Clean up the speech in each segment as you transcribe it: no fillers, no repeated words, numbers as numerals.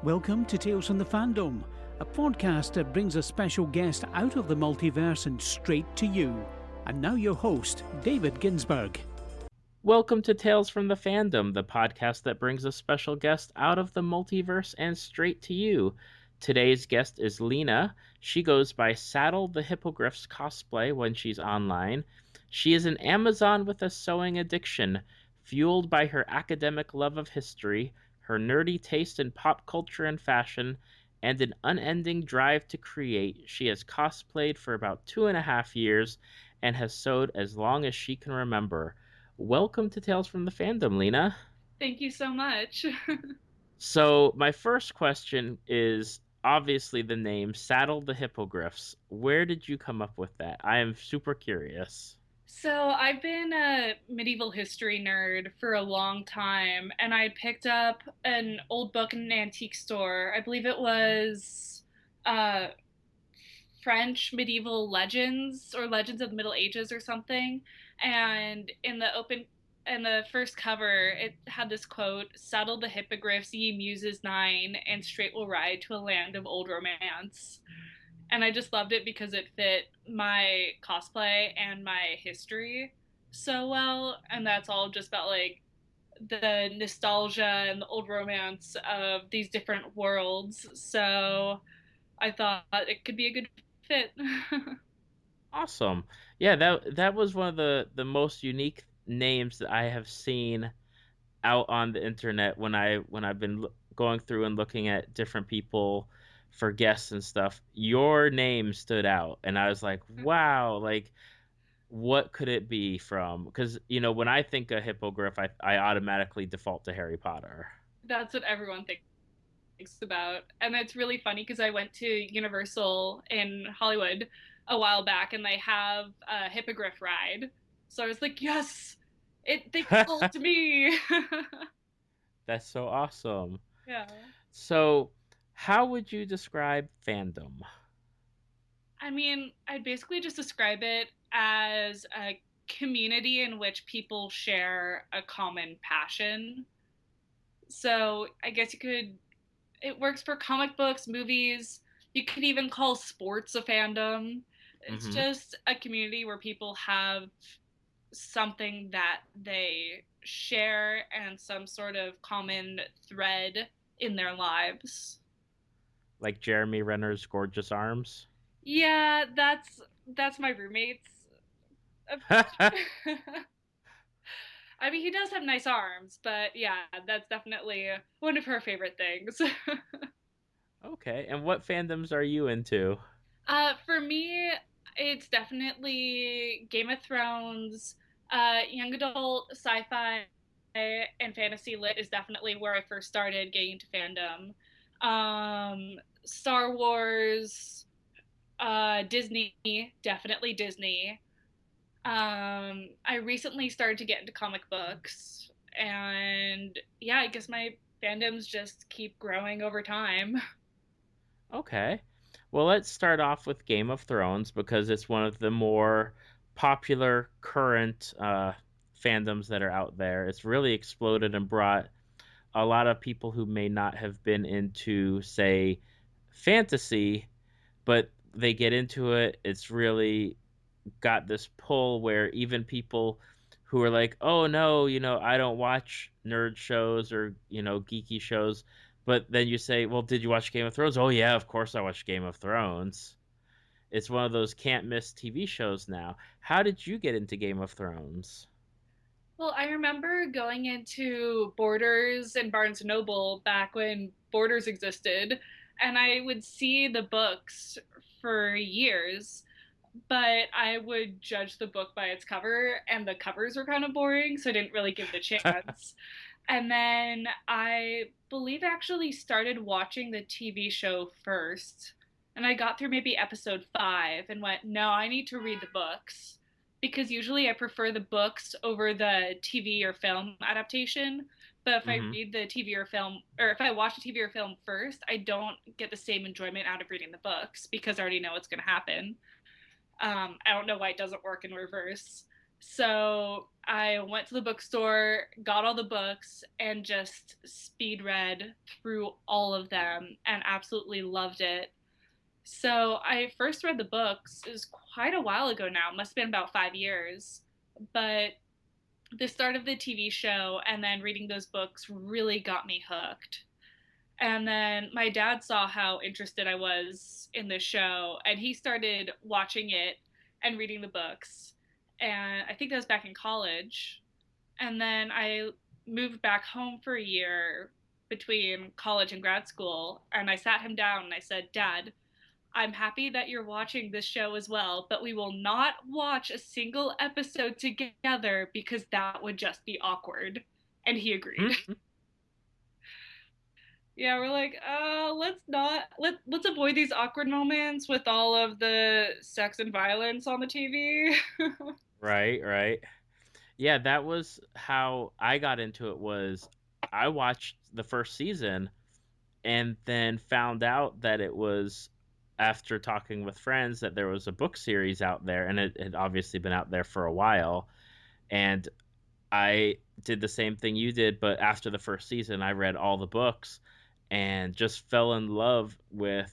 Welcome to Tales from the Fandom, a podcast that brings a special guest out of the multiverse and straight to you. And now your host, David Ginsburg. Welcome to Tales from the Fandom, the podcast that brings a special guest out of the multiverse and straight to you. Today's guest is Lena. She goes by Saddle the Hippogriffs Cosplay when she's online. She is an Amazon with a sewing addiction, fueled by her academic love of history, her nerdy taste in pop culture and fashion, and an unending drive to create. She has cosplayed for about 2.5 years and has sewed as long as she can remember. Welcome to Tales from the Fandom, Lena. Thank you so much. So, my first question is obviously the name Saddle the Hippogriffs. Where did you come up with that? I am super curious. So, I've been a medieval history nerd for a long time, and I picked up an old book in an antique store. I believe it was uh, French medieval legends or legends of the Middle Ages or something. And in the first cover, it had this quote: "Saddle the hippogriffs, ye muses nine, and straight will ride to a land of old romance." And I just loved it because it fit my cosplay and my history so well. And that's all just about like the nostalgia and the old romance of these different worlds. So I thought it could be a good fit. Awesome. Yeah, that was one of the most unique names that I have seen out on the internet when I've been going through and looking at different people for guests and stuff. Your name stood out and I was like, "Wow, like what could it be from?" Because, when I think of hippogriff, I automatically default to Harry Potter. That's what everyone thinks about. And it's really funny because I went to Universal in Hollywood a while back and they have a hippogriff ride. So I was like, yes, they called me. That's so awesome. Yeah. So, how would you describe fandom? I mean, I'd basically just describe it as a community in which people share a common passion. So I guess it works for comic books, movies. You could even call sports a fandom. It's Mm-hmm. just a community where people have something that they share and some sort of common thread in their lives. Like Jeremy Renner's gorgeous arms. Yeah, that's my roommate's. I mean, he does have nice arms, but yeah, that's definitely one of her favorite things. Okay, and what fandoms are you into? For me, it's definitely Game of Thrones, young adult sci-fi and fantasy lit is definitely where I first started getting into fandom. Star Wars, Disney, definitely Disney. I recently started to get into comic books, and yeah, I guess my fandoms just keep growing over time. Okay. Well, let's start off with Game of Thrones because it's one of the more popular current fandoms that are out there. It's really exploded and brought a lot of people who may not have been into, say, fantasy, but they get into it. It's really got this pull where even people who are like, "Oh no, I don't watch nerd shows or, geeky shows." But then you say, "Well, did you watch Game of Thrones?" "Oh yeah, of course I watched Game of Thrones." It's one of those can't miss TV shows now. How did you get into Game of Thrones? Well, I remember going into Borders and Barnes and Noble back when Borders existed, and I would see the books for years, but I would judge the book by its cover, and the covers were kind of boring, so I didn't really give it a chance. And then I believe I actually started watching the TV show first. And I got through maybe episode 5 and went, no, I need to read the books. Because usually I prefer the books over the TV or film adaptation. But if I Hmm. read the TV or film, or if I watch the TV or film first, I don't get the same enjoyment out of reading the books because I already know what's going to happen. I don't know why it doesn't work in reverse. So I went to the bookstore, got all the books, and just speed read through all of them and absolutely loved it. So I first read the books, it was quite a while ago now, it must have been about 5 years. But the start of the TV show and then reading those books really got me hooked. And then my dad saw how interested I was in the show, and he started watching it and reading the books. And I think that was back in college. And then I moved back home for a year between college and grad school. And I sat him down and I said, Dad, I'm happy that you're watching this show as well, but we will not watch a single episode together because that would just be awkward. And he agreed. Yeah, we're like, let's not let's avoid these awkward moments with all of the sex and violence on the TV. Right, right. Yeah, that was how I got into it. Was I watched the first season and then found out that it was, after talking with friends, that there was a book series out there, and it had obviously been out there for a while. And I did the same thing you did, but after the first season, I read all the books and just fell in love with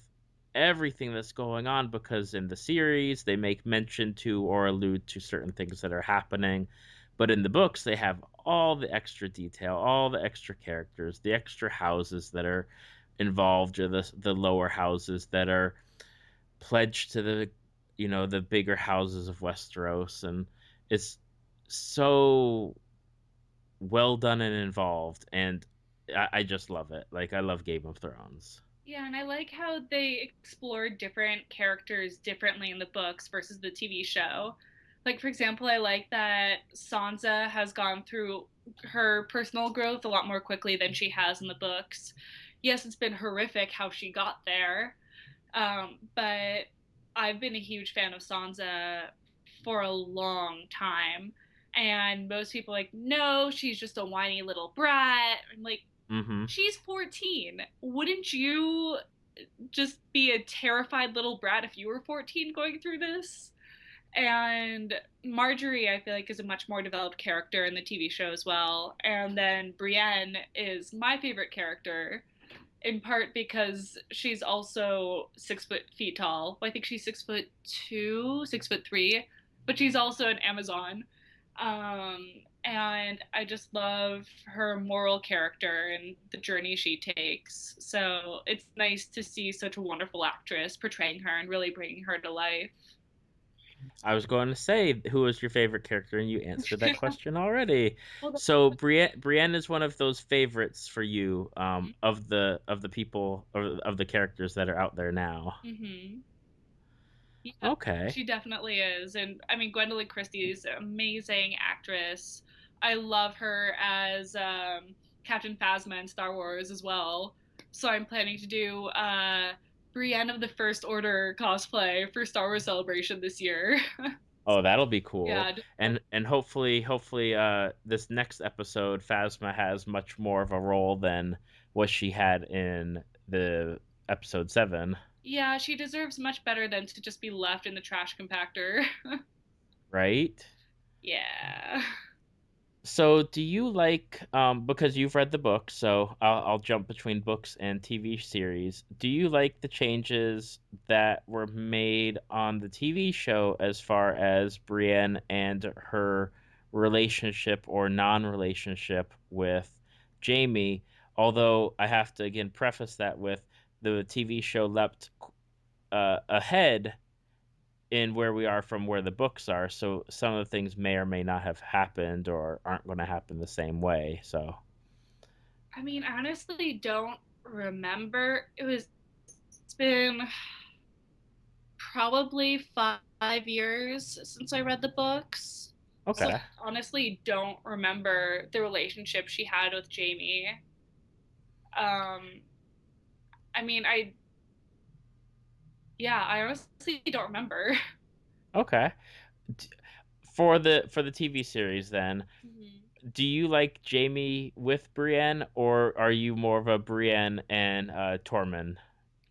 everything that's going on, because in the series they make mention to or allude to certain things that are happening, but in the books they have all the extra detail, all the extra characters, the extra houses that are involved, or the lower houses that are pledged to the, the bigger houses of Westeros. And it's so well done and involved, and I just love it. Like, I love Game of Thrones. Yeah, and I like how they explore different characters differently in the books versus the TV show. Like, for example, I like that Sansa has gone through her personal growth a lot more quickly than she has in the books. Yes, it's been horrific how she got there, but I've been a huge fan of Sansa for a long time. And most people are like, no, she's just a whiny little brat. I'm like, Mm-hmm. she's 14. Wouldn't you just be a terrified little brat if you were 14 going through this? And Marjorie, I feel like, is a much more developed character in the TV show as well. And then Brienne is my favorite character, in part because she's also 6 feet tall. I think she's 6'2", 6'3", but she's also an Amazon. Um, and I just love her moral character and the journey she takes. So it's nice to see such a wonderful actress portraying her and really bringing her to life. I was going to say, who was your favorite character, and you answered that question already. Well, So Brienne is one of those favorites for you, of the people, or of the characters that are out there now. mm-hmm. Yeah, Okay. she definitely is. And I mean, Gwendolyn Christie's an amazing actress. I love her as Captain Phasma in Star Wars as well. So I'm planning to do Brienne of the First Order cosplay for Star Wars Celebration this year. Oh, that'll be cool. Yeah, And hopefully, this next episode, Phasma has much more of a role than what she had in the episode 7. yeah, she deserves much better than to just be left in the trash compactor. Right? Yeah. So, do you like, because you've read the book, so I'll jump between books and TV series. Do you like the changes that were made on the TV show as far as Brienne and her relationship or non-relationship with Jaime? Although I have to again preface that with the TV show leapt ahead in where we are from where the books are. So some of the things may or may not have happened or aren't going to happen the same way. So, I mean, I honestly don't remember. It's been probably 5 years since I read the books. So I okay. honestly don't remember the relationship she had with Jamie. Um, I mean, yeah, I honestly don't remember. Okay. D- for the TV series then, Mhm. do you like Jamie with Brienne, or are you more of a Brienne and Tormund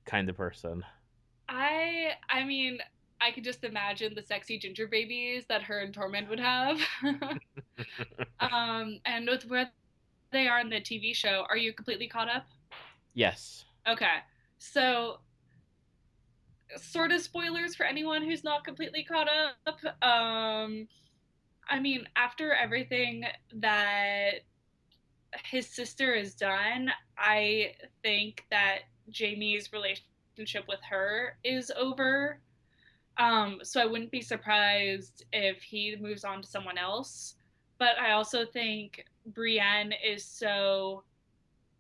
kind of person? I mean, I could just imagine the sexy ginger babies that her and Tormund would have. And with where they are in the TV show, are you completely caught up? Yes. Okay. So, sort of spoilers for anyone who's not completely caught up. I mean, after everything that his sister has done, I think that Jamie's relationship with her is over. So I wouldn't be surprised if he moves on to someone else. But I also think Brienne is so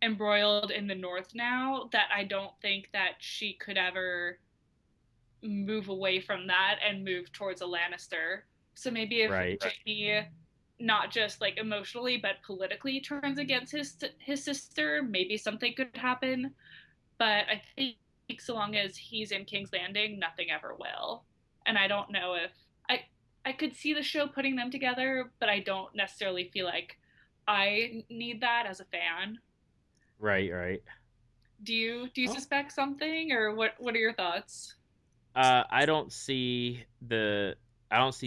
embroiled in the North now that I don't think that she could ever move away from that and move towards a Lannister. So maybe if Right. Jaime not just like emotionally but politically turns against his sister, maybe something could happen. But I think so long as he's in King's Landing, nothing ever will. And I don't know if I could see the show putting them together, but I don't necessarily feel like I need that as a fan. Right. Do you Oh. suspect something, or what are your thoughts? I don't see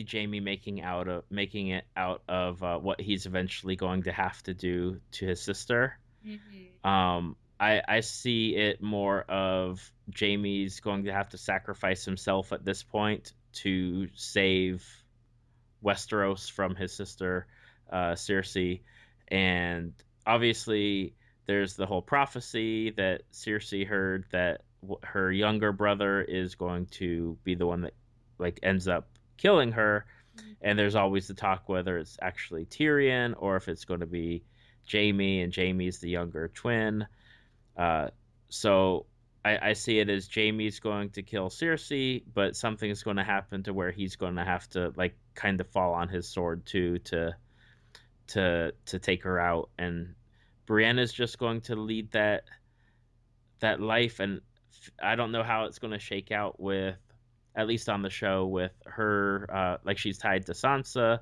Jamie making it out of what he's eventually going to have to do to his sister. Mm-hmm. I see it more of Jamie's going to have to sacrifice himself at this point to save Westeros from his sister, Cersei. And obviously, there's the whole prophecy that Cersei heard that her younger brother is going to be the one that like ends up killing her. And there's always the talk whether it's actually Tyrion or if it's going to be Jamie, and Jamie's the younger twin. So I see it as Jamie's going to kill Cersei, but something's going to happen to where he's going to have to like kind of fall on his sword too to take her out, and Brienne's just going to lead that life, and I don't know how it's going to shake out with, at least on the show, with her like she's tied to Sansa,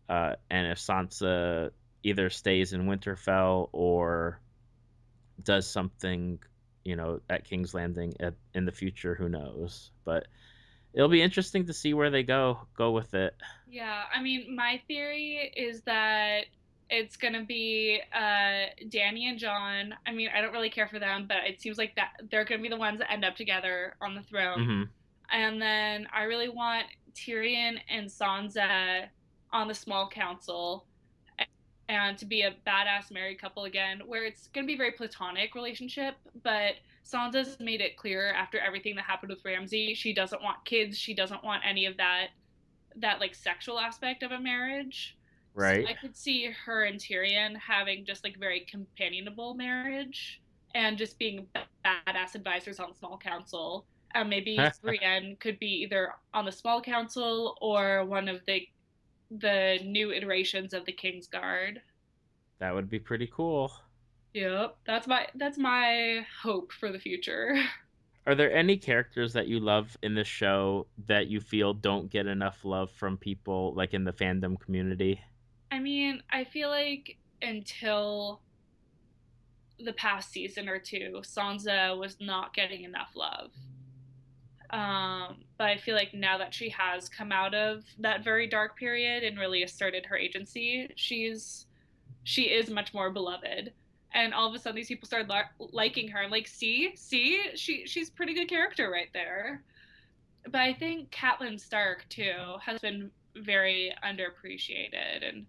and if Sansa either stays in Winterfell or does something, at King's Landing in the future, who knows? But it'll be interesting to see where they go with it. Yeah, I mean, my theory is that it's gonna be Danny and John. I mean, I don't really care for them, but it seems like that they're gonna be the ones that end up together on the throne. Hmm. And then I really want Tyrion and Sansa on the small council, and to be a badass married couple again, where it's going to be a very platonic relationship, but Sansa's made it clear after everything that happened with Ramsay, she doesn't want kids, she doesn't want any of that like sexual aspect of a marriage. So Right. I could see her and Tyrion having just like very companionable marriage and just being badass advisors on the small council. Maybe Brienne could be either on the small council or one of the new iterations of the King's Guard. That would be pretty cool. Yep, that's my hope for the future. Are there any characters that you love in this show that you feel don't get enough love from people like in the fandom community? I mean, I feel like until the past season or two, Sansa was not getting enough love. But I feel like now that she has come out of that very dark period and really asserted her agency, she is much more beloved. And all of a sudden, these people started liking her. I'm like, see, she's a pretty good character right there. But I think Catelyn Stark too has been very underappreciated. And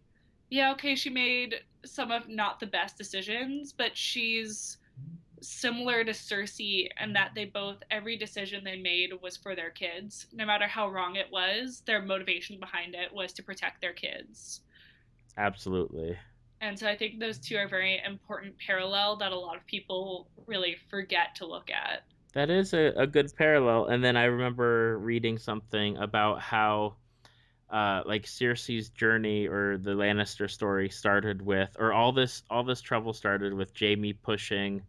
yeah, okay, she made some of not the best decisions, but she's similar to Cersei in that they both, every decision they made was for their kids. No matter how wrong it was, their motivation behind it was to protect their kids. Absolutely. And so I think those two are very important parallel that a lot of people really forget to look at. That is a good parallel. And then I remember reading something about how like Cersei's journey or the Lannister story started with, or all this trouble started with Jaime pushing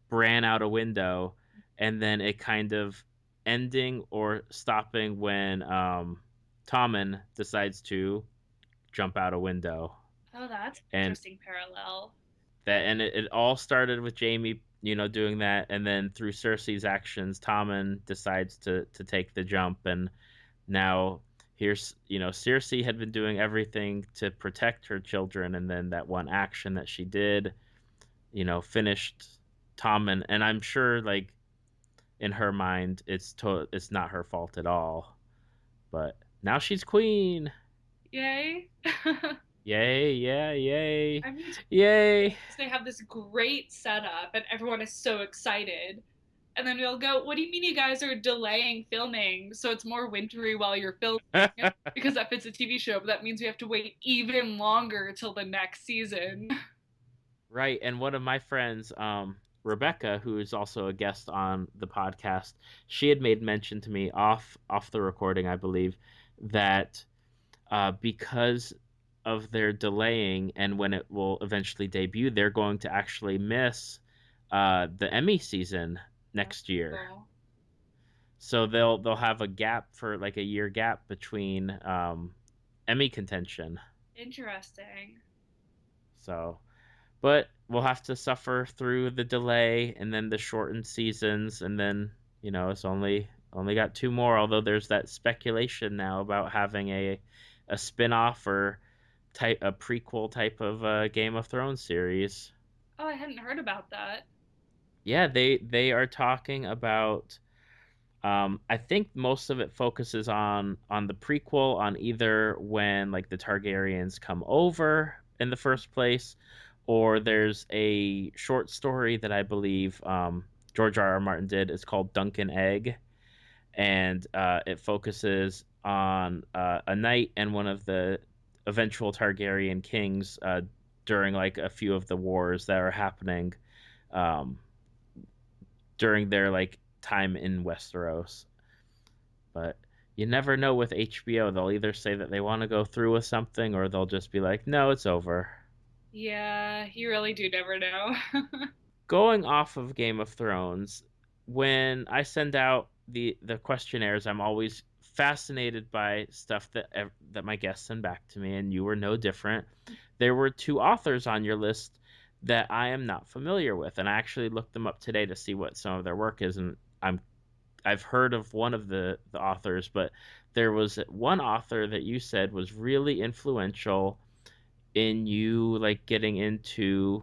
Bran out a window, and then it kind of ending or stopping when Tommen decides to jump out a window. Oh, that's an And interesting parallel. it all started with Jaime, doing that, and then through Cersei's actions, Tommen decides to take the jump, and Now, here's, Cersei had been doing everything to protect her children, and then that one action that she did, finished Tom, and I'm sure, like, in her mind, it's not her fault at all. But now she's queen. Yay. Yay, yeah, yay. I mean, Yay. they have this great setup and everyone is so excited. And then we'll go, what do you mean you guys are delaying filming so it's more wintry while you're filming? Because that fits a TV show, but that means we have to wait even longer till the next season. Right, and one of my friends, Rebecca, who is also a guest on the podcast, she had made mention to me off the recording, I believe, that because of their delaying and when it will eventually debut, they're going to actually miss the Emmy season next year. So they'll have a gap for like a year gap between Emmy contention. Interesting. So, but we'll have to suffer through the delay and then the shortened seasons, and then it's only got two more. Although there's that speculation now about having a spin-off or a prequel type of Game of Thrones series. Oh, I hadn't heard about that. Yeah, they are talking about. I think most of it focuses on the prequel, on either when like the Targaryens come over in the first place, or there's a short story that I believe George R. R. Martin did. It's called Dunk and Egg, and it focuses on a knight and one of the eventual Targaryen kings during like a few of the wars that are happening um, during their like time in Westeros. But you never know with HBO. They'll either say that they want to go through with something, or they'll just be like, no, it's over. Yeah, you really do never know. Going off of Game of Thrones, when I send out the questionnaires, I'm always fascinated by stuff that my guests send back to me, and you were no different. There were two authors on your list that I am not familiar with, and I actually looked them up today to see what some of their work is, and I've heard of one of the authors, but there was one author that you said was really influential in you like getting into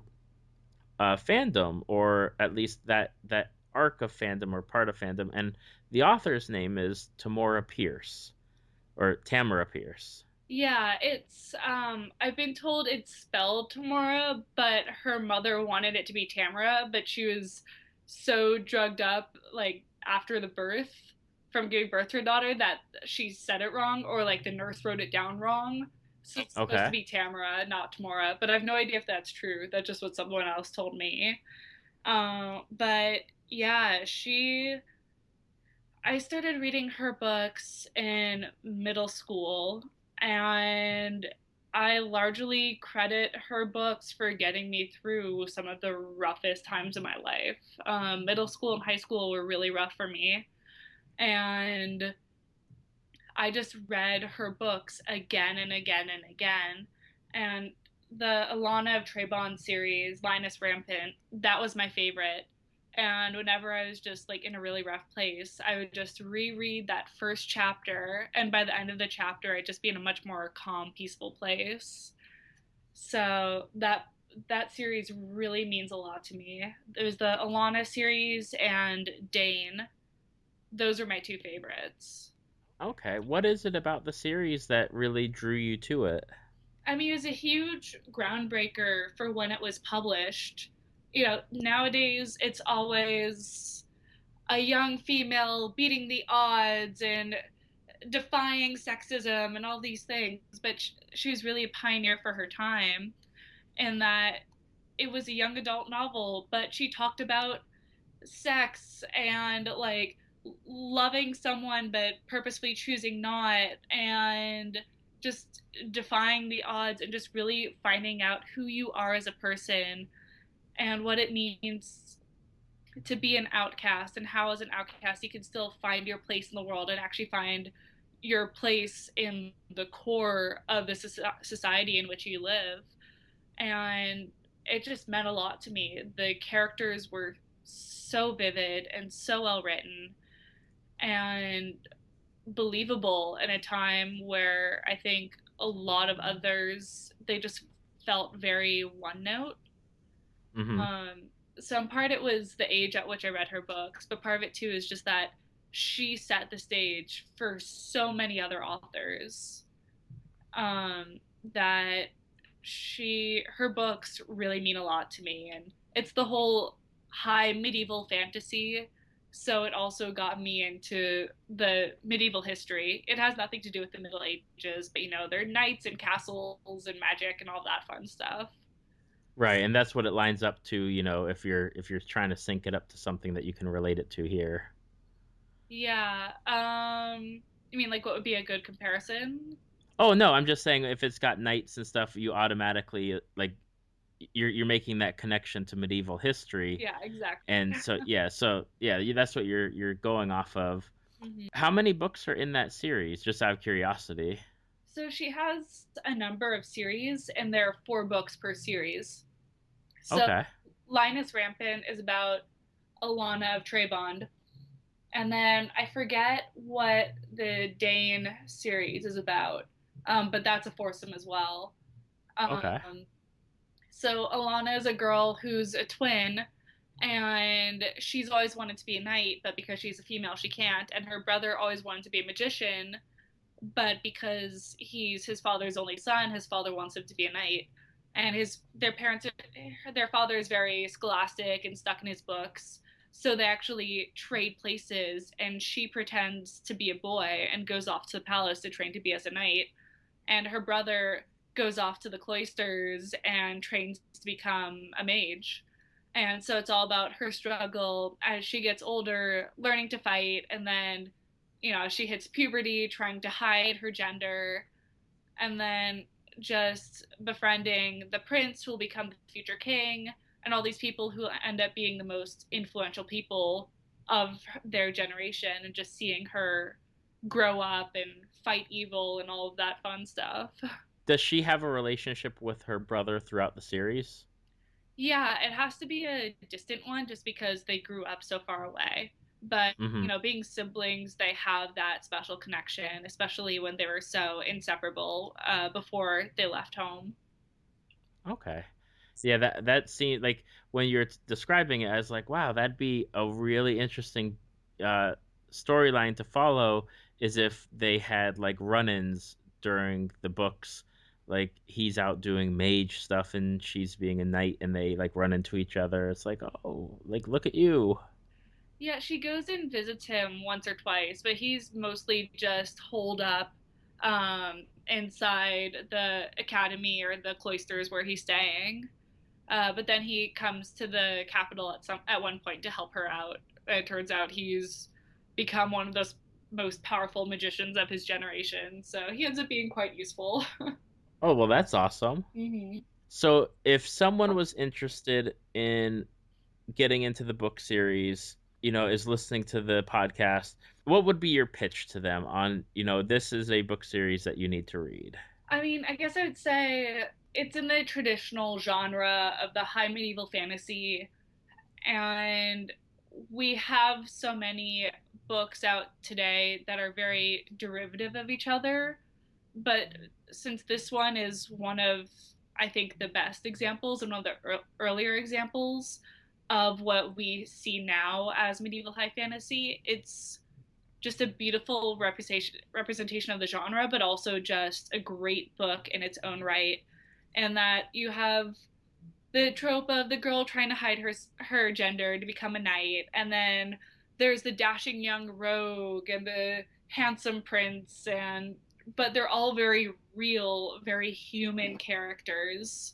fandom, or at least that arc of fandom or part of fandom, and the author's name is Tamora Pierce or Tamora Pierce. Yeah, it's I've been told it's spelled Tamora, but her mother wanted it to be Tamara, but she was so drugged up like after the birth from giving birth to her daughter that she said it wrong, or like the nurse wrote it down wrong. So it's supposed to Okay. be Tamara, not Tamora, but I have no idea if that's true. That's just what someone else told me. But yeah, I started reading her books in middle school, and I largely credit her books for getting me through some of the roughest times of my life. Middle school and high school were really rough for me, and I just read her books again and again and again. And the Alana of Trebon series, Lioness Rampant, that was my favorite. And whenever I was just like in a really rough place, I would just reread that first chapter. And by the end of the chapter, I'd just be in a much more calm, peaceful place. So that series really means a lot to me. It was the Alana series and Dane. Those are my two favorites. Okay. What is it about the series that really drew you to it? I mean, it was a huge groundbreaker for when it was published. You know, nowadays it's always a young female beating the odds and defying sexism and all these things, but she was really a pioneer for her time in that it was a young adult novel, but she talked about sex and like loving someone but purposefully choosing not, and just defying the odds and just really finding out who you are as a person and what it means to be an outcast, and how as an outcast you can still find your place in the world and actually find your place in the core of the society in which you live. And it just meant a lot to me. The characters were so vivid and so well written, and believable in a time where I think a lot of others, they just felt very one note. Hmm. Um, some part it was the age at which I read her books, but part of it too is just that she set the stage for so many other authors. Um, that her books really mean a lot to me, and it's the whole high medieval fantasy. So it also got me into the medieval history. It has nothing to do with the Middle Ages, but there are knights and castles and magic and all that fun stuff. Right, and that's what it lines up to, if you're trying to sync it up to something that you can relate it to here. Yeah. You mean like what would be a good comparison? Oh no, I'm just saying if it's got knights and stuff, you automatically like you're making that connection to medieval history, Yeah, exactly. and that's what you're going off of. Mhm. How many books are in that series? Just out of curiosity. So she has a number of series, and there are 4 books per series. So Okay. Linus Rampant is about Alana of Trebond. And then I forget what the Dane series is about, but that's a foursome as well. Okay. Um, so Alana is a girl who's a twin, and she's always wanted to be a knight, but because she's a female, she can't. And her brother always wanted to be a magician, but because he's his father's only son, his father wants him to be a knight. And their father is very scholastic and stuck in his books. So they actually trade places, and she pretends to be a boy and goes off to the palace to train to be as a knight. And her brother goes off to the cloisters and trains to become a mage. And so it's all about her struggle as she gets older, learning to fight, and then she hits puberty, trying to hide her gender, and then just befriending the prince who will become the future king, and all these people who end up being the most influential people of their generation, and just seeing her grow up and fight evil and all of that fun stuff. Does she have a relationship with her brother throughout the series? Yeah, it has to be a distant one just because they grew up so far away. But, Hmm. being siblings, they have that special connection, especially when they were so inseparable before they left home. Okay. Yeah, that scene, like when you're describing it, I was like, wow, that'd be a really interesting uh storyline to follow, is if they had like run-ins during the books, like he's out doing mage stuff and she's being a knight and they like run into each other. It's like, oh, like look at you. Yeah, she goes and visits him once or twice, but he's mostly just holed up inside the academy or the cloisters where he's staying. But then he comes to the capital at one point to help her out. It turns out he's become one of the most powerful magicians of his generation, so he ends up being quite useful. Oh, well, that's awesome. Mm-hmm. So if someone was interested in getting into the book series, is listening to the podcast, what would be your pitch to them on, this is a book series that you need to read? I mean, I guess I would say it's in the traditional genre of the high medieval fantasy, and we have so many books out today that are very derivative of each other. But since this one is one of, I think, the best examples and one of the earlier examples of what we see now as medieval high fantasy, it's just a beautiful representation of the genre, but also just a great book in its own right. And that you have the trope of the girl trying to hide her gender to become a knight, and then there's the dashing young rogue and the handsome prince, and but they're all very real, very human characters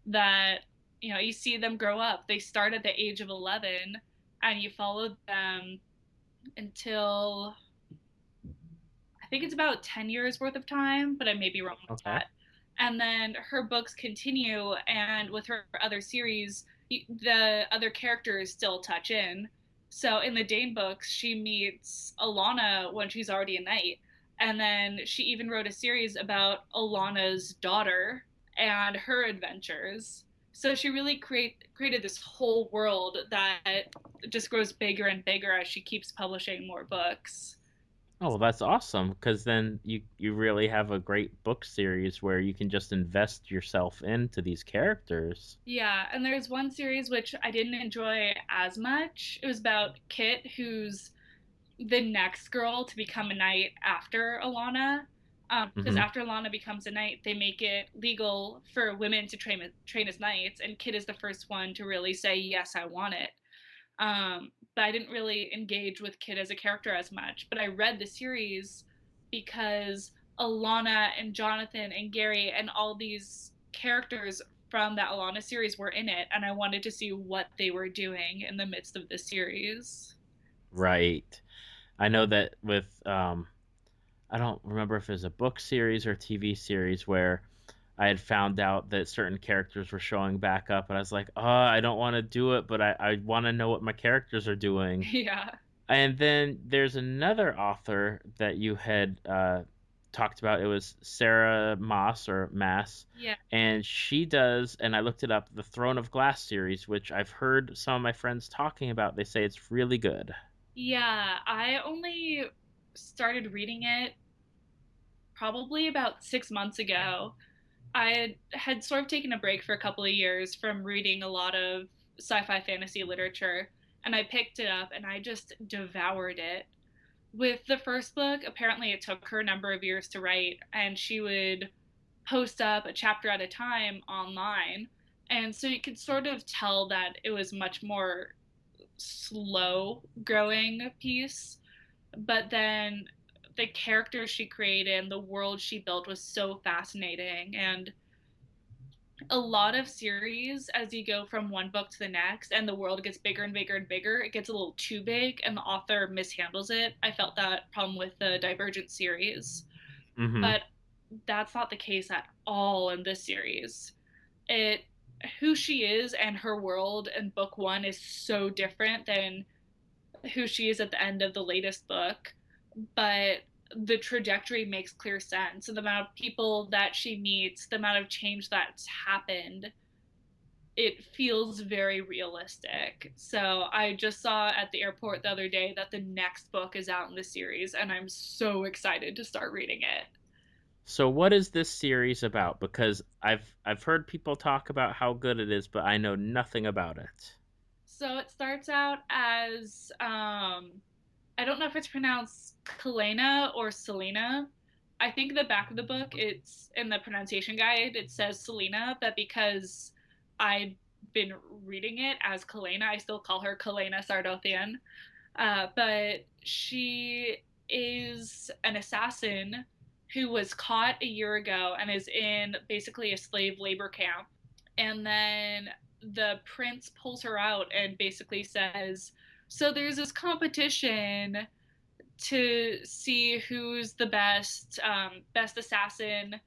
that you see them grow up. They start at the age of 11, and you follow them until I think it's about 10 years worth of time, but I may be wrong with Okay. that. And then her books continue, and with her other series, the other characters still touch in. So in the Dane books, she meets Alana when she's already a knight. And then she even wrote a series about Alana's daughter and her adventures. So she really created this whole world that just grows bigger and bigger as she keeps publishing more books. Oh, well, that's awesome because then you really have a great book series where you can just invest yourself into these characters. Yeah, and there's one series which I didn't enjoy as much. It was about Kit, who's the next girl to become a knight after Alana. Because Hmm. after Alana becomes a knight, they make it legal for women to train as knights, and Kit is the first one to really say, "Yes, I want it." But I didn't really engage with Kit as a character as much. But I read the series because Alana and Jonathan and Gary and all these characters from that Alana series were in it, and I wanted to see what they were doing in the midst of the series. Right. I know that with I don't remember if it was a book series or TV series where I had found out that certain characters were showing back up, and I was like, "Oh, I don't want to do it, but I want to know what my characters are doing." Yeah. And then there's another author that you had talked about. It was Sarah Maas or Mass, Yeah. and she does. And I looked it up, the Throne of Glass series, which I've heard some of my friends talking about. They say it's really good. Yeah, I only started reading it probably about 6 months ago. I had sort of taken a break for a couple of years from reading a lot of sci fi fantasy literature, and I picked it up and I just devoured it. With the first book, apparently it took her a number of years to write, and she would post up a chapter at a time online. And so you could sort of tell that it was much more slow growing piece. But then the characters she created and the world she built was so fascinating. And a lot of series, as you go from one book to the next and the world gets bigger and bigger and bigger, it gets a little too big and the author mishandles it. I felt that problem with the Divergent series, Hmm. but that's not the case at all in this series. It Who she is and her world in book one is so different than who she is at the end of the latest book, but the trajectory makes clear sense. And the amount of people that she meets, the amount of change that's happened, it feels very realistic. So I just saw at the airport the other day that the next book is out in the series, and I'm so excited to start reading it. So what is this series about? Because I've heard people talk about how good it is, but I know nothing about it. So it starts out as I don't know if it's pronounced Kalena or Selena. I think the back of the book, it's in the pronunciation guide, it says Selena, but because I've been reading it as Kalena, I still call her Kalena Sardothian. But she is an assassin who was caught a year ago and is in basically a slave labor camp. And then the prince pulls her out and basically says, "So there's this competition to see who's the best assassin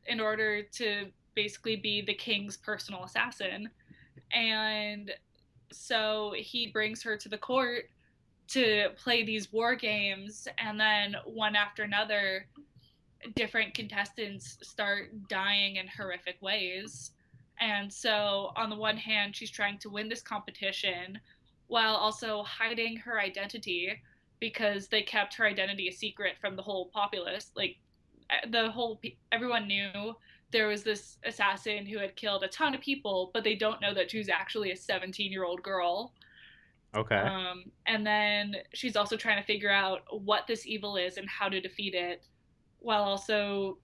in order to basically be the king's personal assassin." And so he brings her to the court to play these war games, and then one after another, different contestants start dying in horrific ways. And so, on the one hand, she's trying to win this competition while also hiding her identity because they kept her identity a secret from the whole populace. Like, everyone knew there was this assassin who had killed a ton of people, but they don't know that she was actually a 17-year-old girl. Okay. And then she's also trying to figure out what this evil is and how to defeat it, while also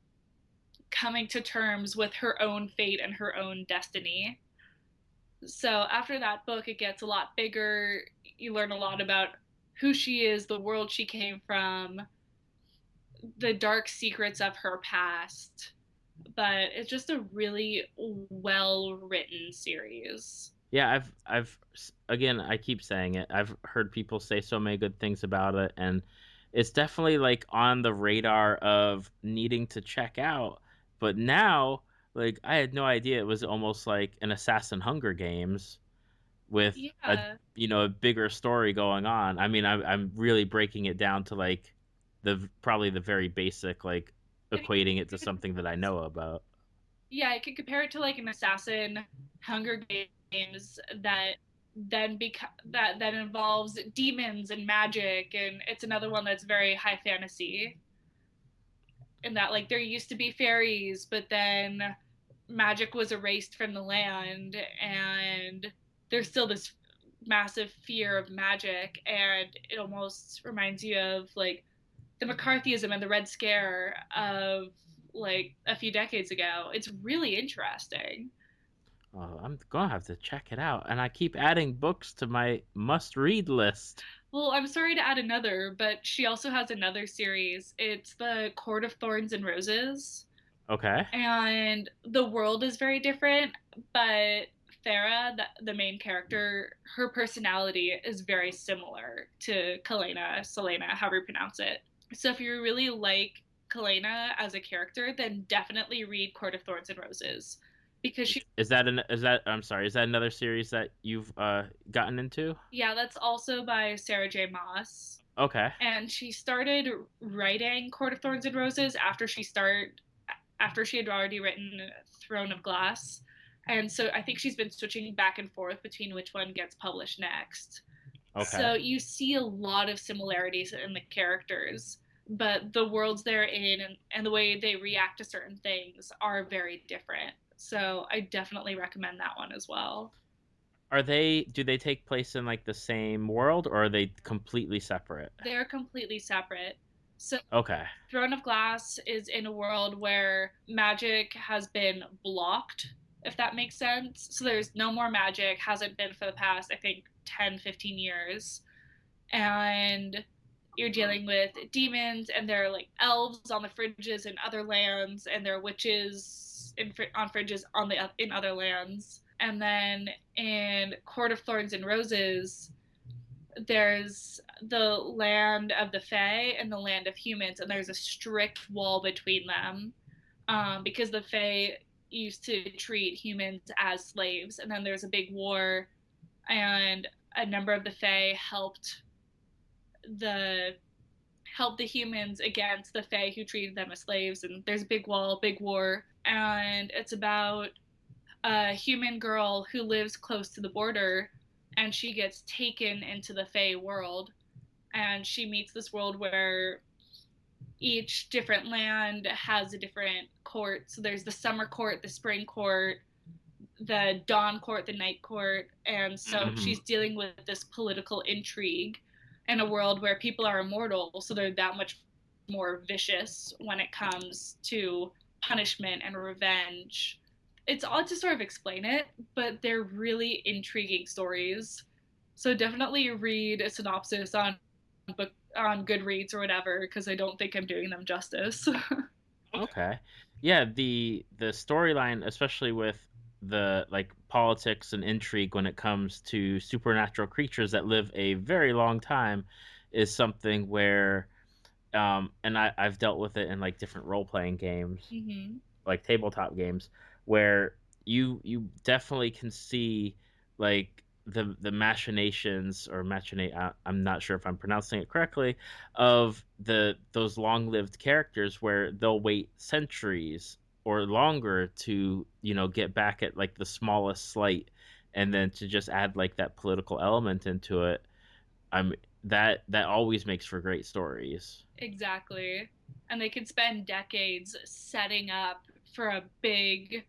coming to terms with her own fate and her own destiny. So after that book, it gets a lot bigger. You learn a lot about who she is, the world she came from, the dark secrets of her past. But it's just a really well written series. Yeah, again, I keep saying it. I've heard people say so many good things about it, and it's definitely like on the radar of needing to check out. But now, like, I had no idea it was almost like an Assassin Hunger Games with a Yeah. a bigger story going on. I mean, I'm really breaking it down to like probably the very basic, like equating it to something that I know about. Yeah, I could compare it to like an assassin Hunger Games that that then involves demons and magic, and it's another one that's very high fantasy. In that, like, there used to be fairies, but then magic was erased from the land, and there's still this massive fear of magic, and it almost reminds you of like the McCarthyism and the Red Scare of like a few decades ago. It's really interesting. I'm gonna have to check it out, and I keep adding books to my must-read list. Well, I'm sorry to add another, but she also has another series. It's the Court of Thorns and Roses. Okay. And the world is very different, but Farah, the main character, her personality is very similar to Selena, however you pronounce it. So if you really like Kalena as a character, then definitely read Court of Thorns and Roses, because she. Is that I'm sorry, is that another series that you've gotten into? Yeah, that's also by Sarah J. Maas. Okay. And she started writing Court of Thorns and Roses after she had already written Throne of Glass. And so I think she's been switching back and forth between which one gets published next. Okay. So you see a lot of similarities in the characters, but the worlds they're in and the way they react to certain things are very different. So I definitely recommend that one as well. Do they take place in like the same world, or are they completely separate? They're completely separate. So Okay. Throne of Glass is in a world where magic has been blocked, if that makes sense. So there's no more magic, hasn't been for the past, I think, 10, 15 years. And you're dealing with demons, and there are like elves on the fringes in other lands, and there are witches on fringes in other lands. And then in Court of Thorns and Roses, there's the land of the Fae and the land of humans, and there's a strict wall between them, because the Fae used to treat humans as slaves, and then there's a big war, and a number of the Fae the helped the humans against the Fae who treated them as slaves, and there's a big wall, big war, and it's about a human girl who lives close to the border, and she gets taken into the Fae world, and she meets this world where each different land has a different court. So there's the summer court, the spring court, the dawn court, the night court, and so she's dealing with this political intrigue in a world where people are immortal, so they're that much more vicious when it comes to punishment and revenge. It's odd to sort of explain it, but they're really intriguing stories. So definitely read a synopsis on Goodreads or whatever, because I don't think I'm doing them justice. Okay. Yeah, the storyline, especially with the like politics and intrigue when it comes to supernatural creatures that live a very long time, is something where and I've dealt with it in like different role-playing games, like tabletop games, where you definitely can see like the machinations or machinate, I'm not sure if I'm pronouncing it correctly, of those long-lived characters where they'll wait centuries or longer to get back at like the smallest slight, and then to just add like that political element into it. I'm that always makes for great stories. Exactly. And they can spend decades setting up for a big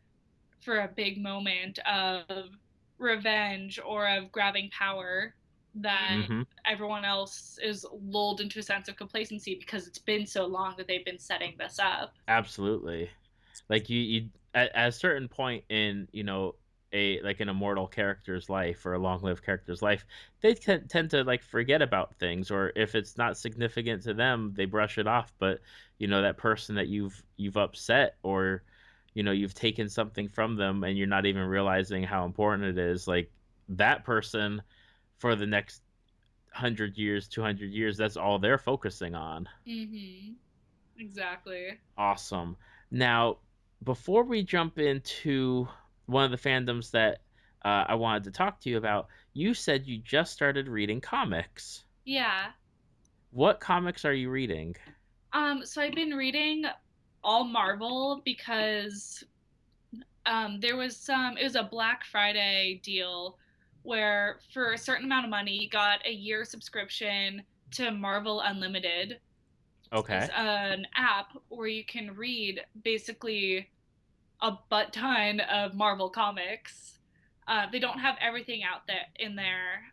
moment of revenge or of grabbing power that everyone else is lulled into a sense of complacency because it's been so long that they've been setting this up. Absolutely. Like you at a certain point in an immortal character's life or a long-lived character's life, they tend to like forget about things, or if it's not significant to them, they brush it off. But that person that you've upset, or you've taken something from them and you're not even realizing how important it is, like that person for the next 100 years, 200 years, that's all they're focusing on. Exactly. Awesome. Now, before we jump into one of the fandoms that I wanted to talk to you about, you said you just started reading comics. Yeah. What comics are you reading? So I've been reading all Marvel because it was a Black Friday deal where for a certain amount of money you got a year subscription to Marvel Unlimited. It's Okay. an app where you can read basically a butt ton of Marvel comics. They don't have everything out there in there.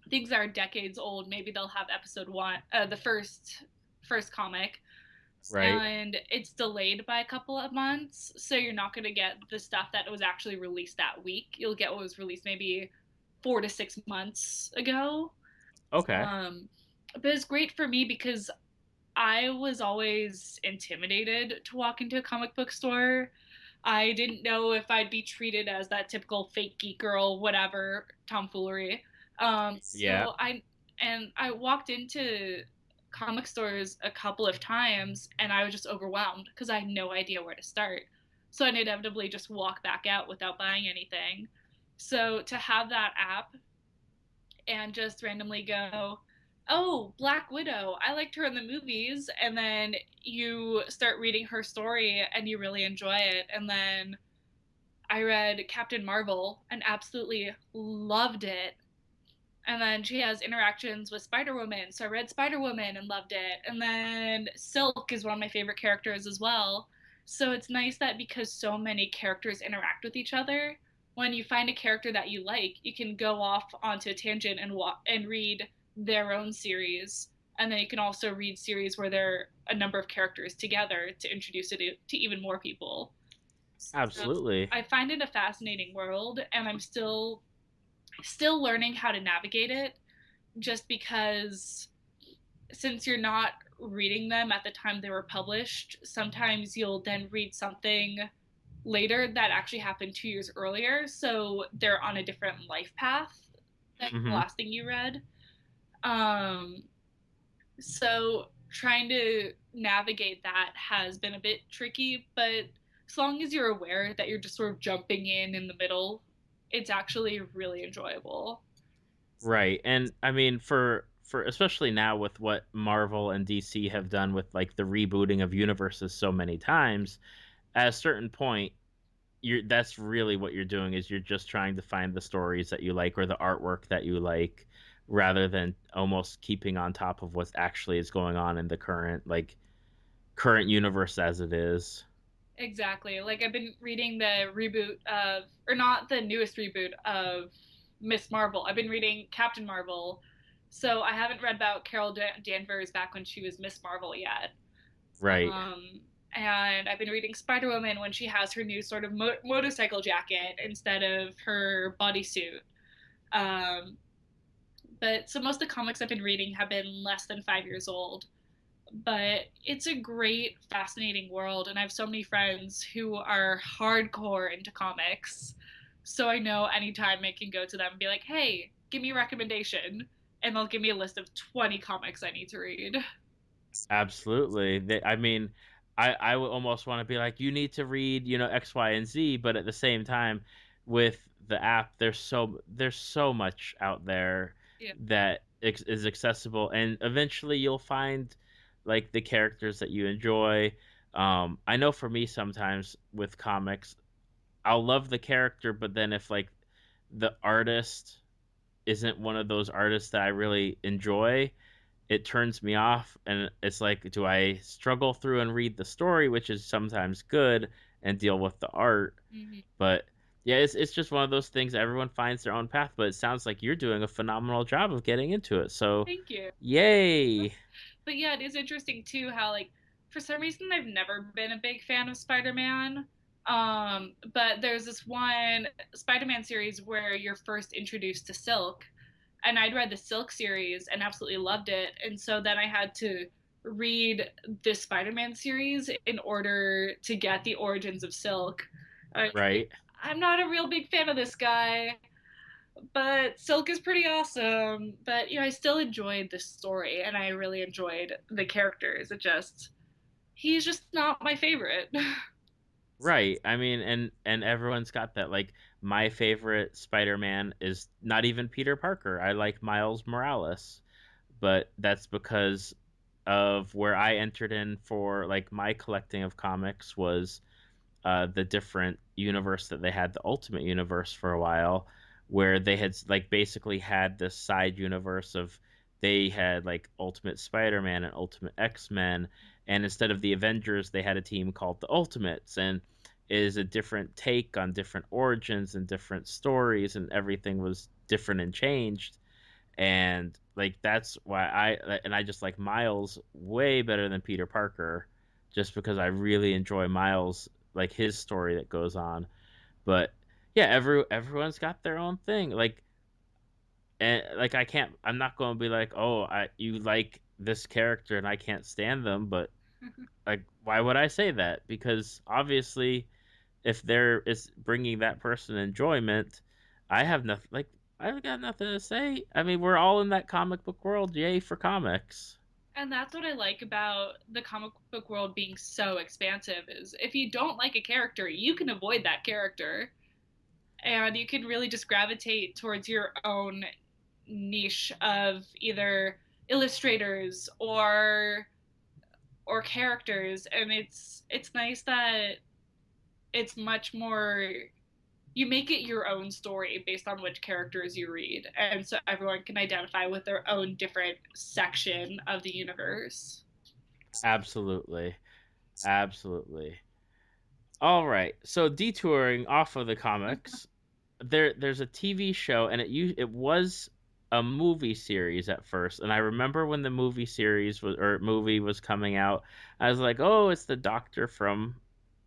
Things that are decades old. Maybe they'll have episode one, the first comic, Right. and it's delayed by a couple of months, so you're not going to get the stuff that was actually released that week. You'll get what was released maybe 4 to 6 months ago. Okay. Um, but it's great for me because I was always intimidated to walk into a comic book store. I didn't know if I'd be treated as that typical fake geek girl, whatever tomfoolery. Yeah. I walked into comic stores a couple of times, and I was just overwhelmed because I had no idea where to start. So I'd inevitably just walk back out without buying anything. So to have that app and just randomly go, oh, Black Widow, I liked her in the movies. And then you start reading her story and you really enjoy it. And then I read Captain Marvel and absolutely loved it. And then she has interactions with Spider Woman. So I read Spider Woman and loved it. And then Silk is one of my favorite characters as well. So it's nice that because so many characters interact with each other, when you find a character that you like, you can go off onto a tangent and read their own series. And then you can also read series where there are a number of characters together to introduce it to even more people. So Absolutely. I find it a fascinating world, and I'm still learning how to navigate it, just because since you're not reading them at the time they were published, sometimes you'll then read something later that actually happened 2 years earlier, so they're on a different life path than the Mhm. last thing you read. um so trying to navigate that has been a bit tricky, but as long as you're aware that you're just sort of jumping in the middle, it's actually really enjoyable. Right. And I mean for especially now with what Marvel and DC have done with like the rebooting of universes so many times, at a certain point you're that's really what you're doing is you're just trying to find the stories that you like or the artwork that you like rather than almost keeping on top of what actually is going on in the current universe as it is. Exactly. Like I've been reading the reboot of, or not the newest reboot of Miss Marvel. I've been reading Captain Marvel, so I haven't read about Carol Danvers back when she was Miss Marvel yet. Right. Um, and I've been reading Spider Woman when she has her new sort of motorcycle jacket instead of her bodysuit. Um, but so most of the comics I've been reading have been less than 5 years old, but it's a great, fascinating world, and I have so many friends who are hardcore into comics. So I know anytime I can go to them and be like, "Hey, give me a recommendation," and they'll give me a list of 20 comics I need to read. Absolutely. I mean, I would almost want to be like, you need to read, X, Y, and Z, but at the same time, with the app, there's so much out there Yeah. that is accessible, and eventually you'll find like the characters that you enjoy. I know for me sometimes with comics, I'll love the character, but then if like the artist isn't one of those artists that I really enjoy, it turns me off, and it's like, do I struggle through and read the story, which is sometimes good, and deal with the art? Mm-hmm. But yeah, it's just one of those things. Everyone finds their own path, but it sounds like you're doing a phenomenal job of getting into it. So, Thank you. yay! But yeah, it is interesting too how, like, for some reason I've never been a big fan of Spider-Man. But there's this one Spider-Man series where you're first introduced to Silk, and I'd read the Silk series and absolutely loved it, and so then I had to read this Spider-Man series in order to get the origins of Silk. I was like, Right, I'm not a real big fan of this guy, but Silk is pretty awesome. But I still enjoyed the story, and I really enjoyed the characters. He's just not my favorite. right. I mean, and everyone's got that. Like, my favorite Spider-Man is not even Peter Parker. I like Miles Morales, but that's because of where I entered in for like my collecting of comics was the different universe that they had, the Ultimate Universe for a while, where they had like basically had this side universe of they had like Ultimate Spider-Man and Ultimate X-Men, and instead of the Avengers, they had a team called the Ultimates, and is a different take on different origins and different stories, and everything was different and changed. And like that's why I just like Miles way better than Peter Parker, just because I really enjoy Miles, like his story that goes on. But yeah, everyone's got their own thing. Like, and like I'm not going to be like, oh, you like this character and I can't stand them. But like, why would I say that? Because obviously, if there is bringing that person enjoyment, I have nothing. Like, I've got nothing to say. I mean, we're all in that comic book world. Yay for comics. And that's what I like about the comic book world being so expansive is if you don't like a character, you can avoid that character and you can really just gravitate towards your own niche of either illustrators or characters, and it's nice that it's much more, you make it your own story based on which characters you read, and so everyone can identify with their own different section of the universe. Absolutely, absolutely. All right. So detouring off of the comics, there's a TV show, and it was a movie series at first. And I remember when the movie series was or movie was coming out, I was like, "Oh, it's the doctor from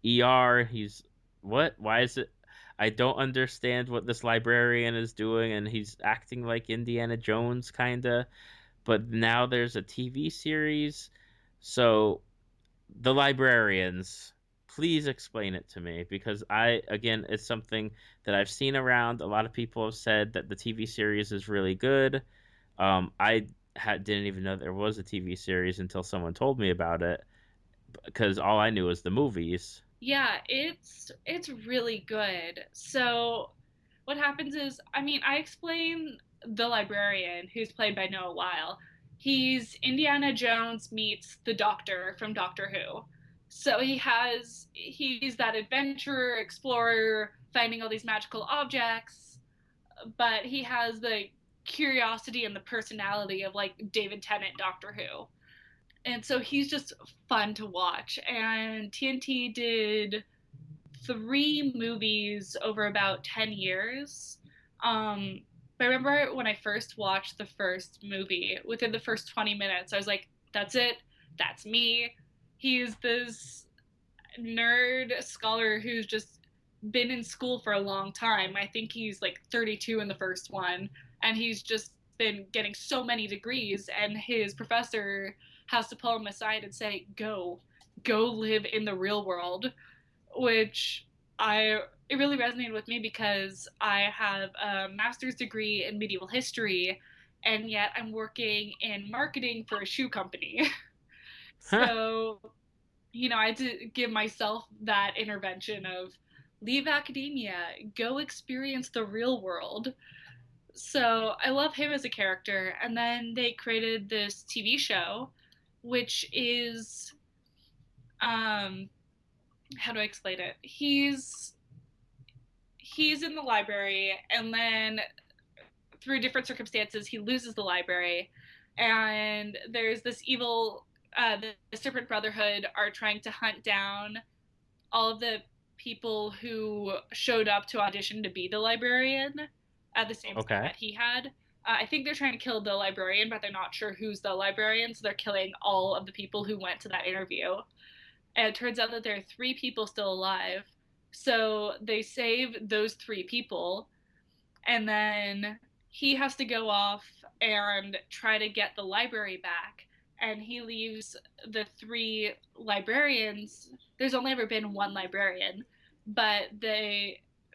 ER. He's what? Why is it? I don't understand what this librarian is doing, and he's acting like Indiana Jones kinda." But now there's a TV series, so the librarians, please explain it to me, because again, it's something that I've seen around. A lot of people have said that the TV series is really good. I didn't even know there was a TV series until someone told me about it, because all I knew was the movies. Yeah, it's really good. So what happens is, I mean, I explain the librarian who's played by Noah Weil. He's Indiana Jones meets the Doctor from Doctor Who. So he's that adventurer, explorer, finding all these magical objects, but he has the curiosity and the personality of like David Tennant Doctor Who. And so he's just fun to watch. And TNT did 3 movies over about 10 years. But I remember when I first watched the first movie, within the first 20 minutes, I was like, that's it. That's me. He's this nerd scholar who's just been in school for a long time. I think he's like 32 in the first one, and he's just been getting so many degrees, and his professor has to pull him aside and say, go live in the real world, which I it really resonated with me because I have a master's degree in medieval history, and yet I'm working in marketing for a shoe company. So, I had to give myself that intervention of leave academia, go experience the real world. So I love him as a character. And then they created this TV show, which is, um, how do I explain it? He's in the library, and then through different circumstances, he loses the library, and there's this evil. The Serpent Brotherhood are trying to hunt down all of the people who showed up to audition to be the librarian at the same time Okay. that he had. I think they're trying to kill the librarian, but they're not sure who's the librarian, so they're killing all of the people who went to that interview. And it turns out that there are 3 people still alive. So they save those 3 people, and then he has to go off and try to get the library back. And he leaves the 3 librarians. There's only ever been 1 librarian, but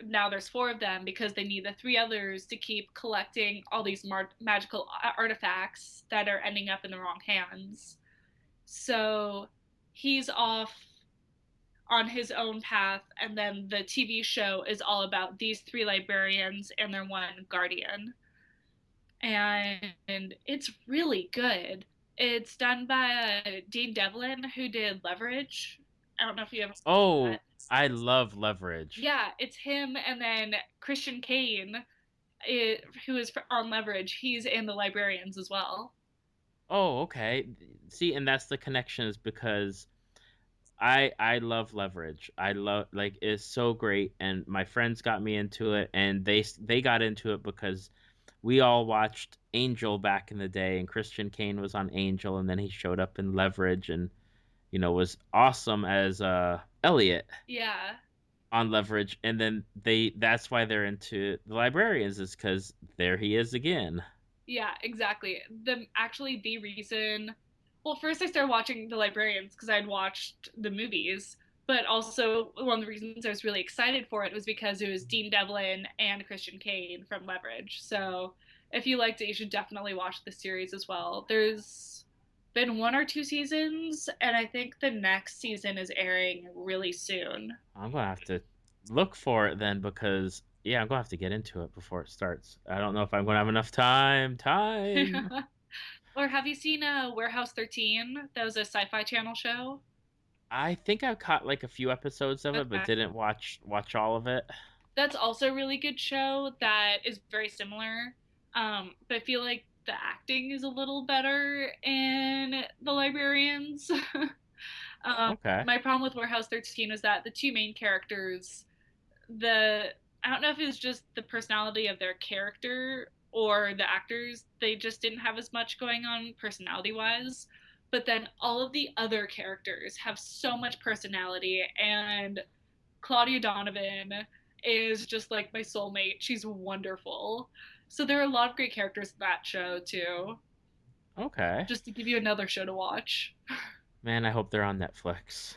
now there's 4 of them because they need the 3 others to keep collecting all these magical artifacts that are ending up in the wrong hands. So he's off on his own path, and then the TV show is all about these 3 librarians and their 1 guardian. And it's really good. It's done by Dean Devlin, who did Leverage. I don't know if you ever saw Oh, that. I love Leverage. Yeah, it's him and then Christian Kane, who is on Leverage, he's in the Librarians as well. Oh, okay. See, and that's the connection is because I love Leverage. I love like it's so great, and my friends got me into it, and they got into it because we all watched Angel back in the day, and Christian Kane was on Angel, and then he showed up in Leverage, and was awesome as Elliot Yeah. on Leverage, and then that's why they're into the Librarians is because there he is again. Yeah, exactly. The reason, well, first I started watching The Librarians because I'd watched the movies, but also one of the reasons I was really excited for it was because it was Dean Devlin and Christian Kane from Leverage. So if you liked it, you should definitely watch the series as well. There's been one or two seasons, and I think the next season is airing really soon. I'm gonna have to look for it then because yeah, I'm gonna have to get into it before it starts. I don't know if I'm gonna have enough time. Time. Or have you seen Warehouse 13? That was a Sci-Fi Channel show. I think I've caught like a few episodes of it, but Okay. didn't watch all of it. That's also a really good show that is very similar. But I feel like the acting is a little better in The Librarians. Okay. My problem with Warehouse 13 is that the two main characters, the I don't know if it was just the personality of their character or the actors, they just didn't have as much going on personality wise. But then all of the other characters have so much personality, and Claudia Donovan is just like my soulmate. She's wonderful. So there are a lot of great characters in that show too. Okay. Just to give you another show to watch. Man, I hope they're on Netflix.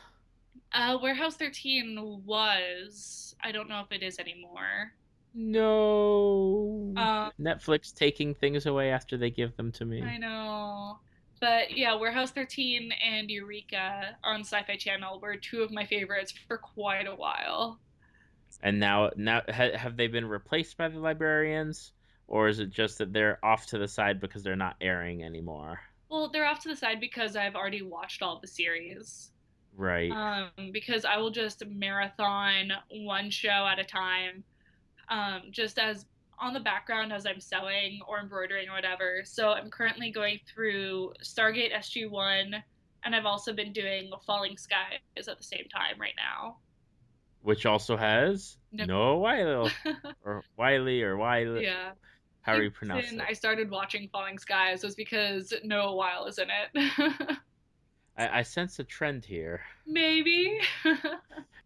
Warehouse 13 was. I don't know if it is anymore. No. Um, Netflix taking things away after they give them to me. I know. But yeah, Warehouse 13 and Eureka on Sci Fi Channel were two of my favorites for quite a while. And now have they been replaced by the Librarians, or is it just that they're off to the side because they're not airing anymore? Well, they're off to the side because I've already watched all the series. Right. Because I will just marathon one show at a time, just as on the background as I'm sewing or embroidering or whatever. So I'm currently going through Stargate SG-1, and I've also been doing Falling Skies at the same time right now. Which also has No. Noah Wiley or Wiley, Yeah. how do The you pronounce reason it? I started watching Falling Skies was because Noah Weil is in it. I sense a trend here. Maybe.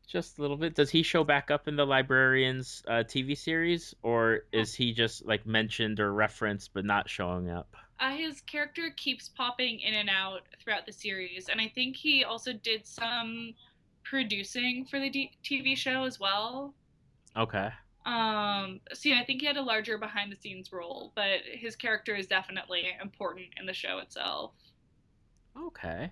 Just a little bit. Does he show back up in the Librarians TV series, or is he just like mentioned or referenced but not showing up? His character keeps popping in and out throughout the series, and I think he also did some producing for the TV show as well. Okay. So yeah, I think he had a larger behind the scenes role, but his character is definitely important in the show itself. Okay.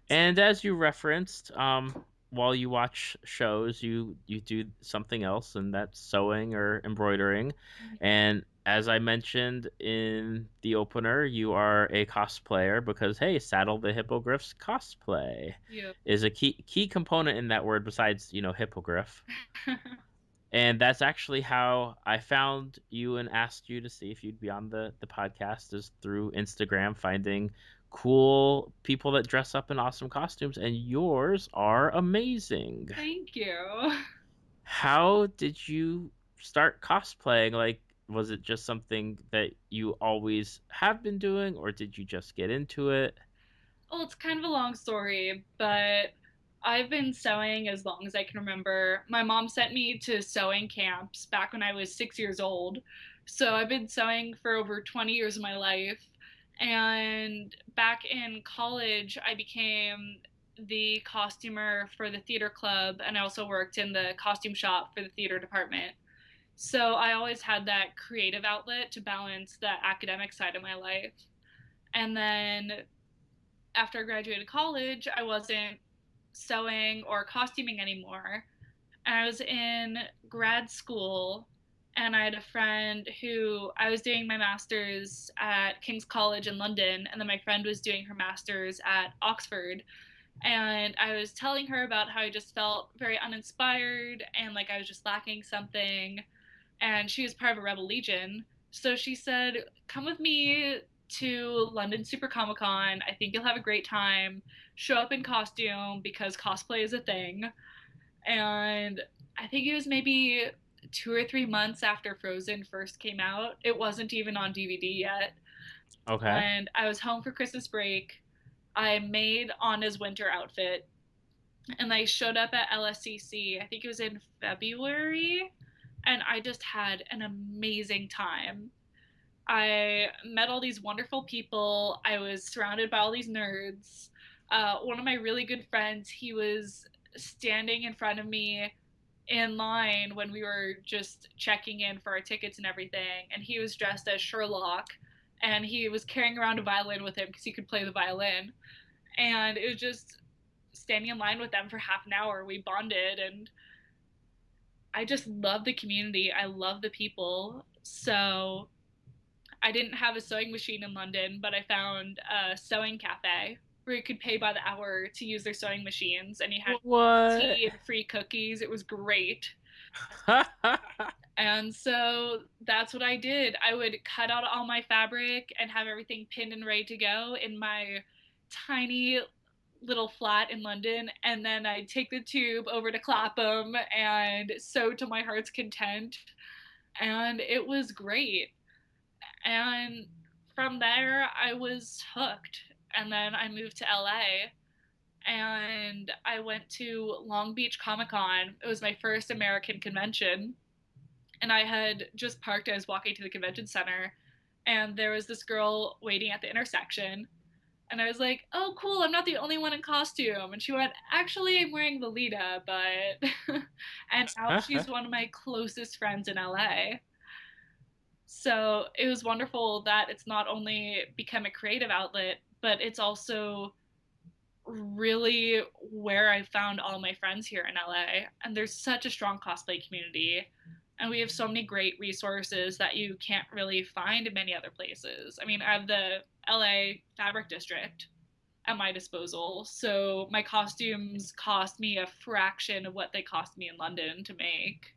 And as you referenced, while you watch shows, you do something else, and that's sewing or embroidering. And as I mentioned in the opener, you are a cosplayer because hey, Saddle the Hippogriffs Cosplay Yeah. is a key component in that word besides hippogriff. And that's actually how I found you and asked you to see if you'd be on the podcast is through Instagram, finding cool people that dress up in awesome costumes, and yours are amazing. Thank you. How did you start cosplaying? Like, was it just something that you always have been doing, or did you just get into it? Well, it's kind of a long story, but I've been sewing as long as I can remember. My mom sent me to sewing camps back when I was 6 years old. So I've been sewing for over 20 years of my life. And back in college, I became the costumer for the theater club, and I also worked in the costume shop for the theater department. So I always had that creative outlet to balance the academic side of my life. And then after I graduated college, I wasn't sewing or costuming anymore. And I was in grad school, and I had a friend who I was doing my master's at King's College in London, and then my friend was doing her master's at Oxford. And I was telling her about how I just felt very uninspired and like I was just lacking something. and she was part of a Rebel Legion. So she said, "Come with me to London Super Comic Con. I think you'll have a great time. Show up in costume because cosplay is a thing." And I think it was maybe 2 or 3 months after Frozen first came out. It wasn't even on DVD yet. Okay. And I was home for Christmas break. I made Anna's winter outfit, and I showed up at LSCC. I think it was in February, and I just had an amazing time. I met all these wonderful people. I was surrounded by all these nerds. One of my really good friends, he was standing in front of me in line when we were just checking in for our tickets and everything, and he was dressed as Sherlock, and he was carrying around a violin with him because he could play the violin. And it was just standing in line with them for half an hour. We bonded, and I just love the community. I love the people. So I didn't have a sewing machine in London, but I found a sewing cafe where you could pay by the hour to use their sewing machines, and you had What? tea and free cookies. It was great. And so that's what I did. I would cut out all my fabric and have everything pinned and ready to go in my tiny little flat in London, and then I'd take the tube over to Clapham and sew to my heart's content, and it was great. And from there, I was hooked. And then I moved to LA, and I went to Long Beach Comic Con. It was my first American convention, and I had just parked. I was walking to the convention center, and there was this girl waiting at the intersection. And I was like, "Oh, cool! I'm not the only one in costume." And she went, "Actually, I'm wearing the Lita, but..." And now she's one of my closest friends in LA. So it was wonderful that it's not only become a creative outlet, but it's also really where I found all my friends here in LA. And there's such a strong cosplay community. And we have so many great resources that you can't really find in many other places. I mean, I have the LA Fabric District at my disposal. So my costumes cost me a fraction of what they cost me in London to make.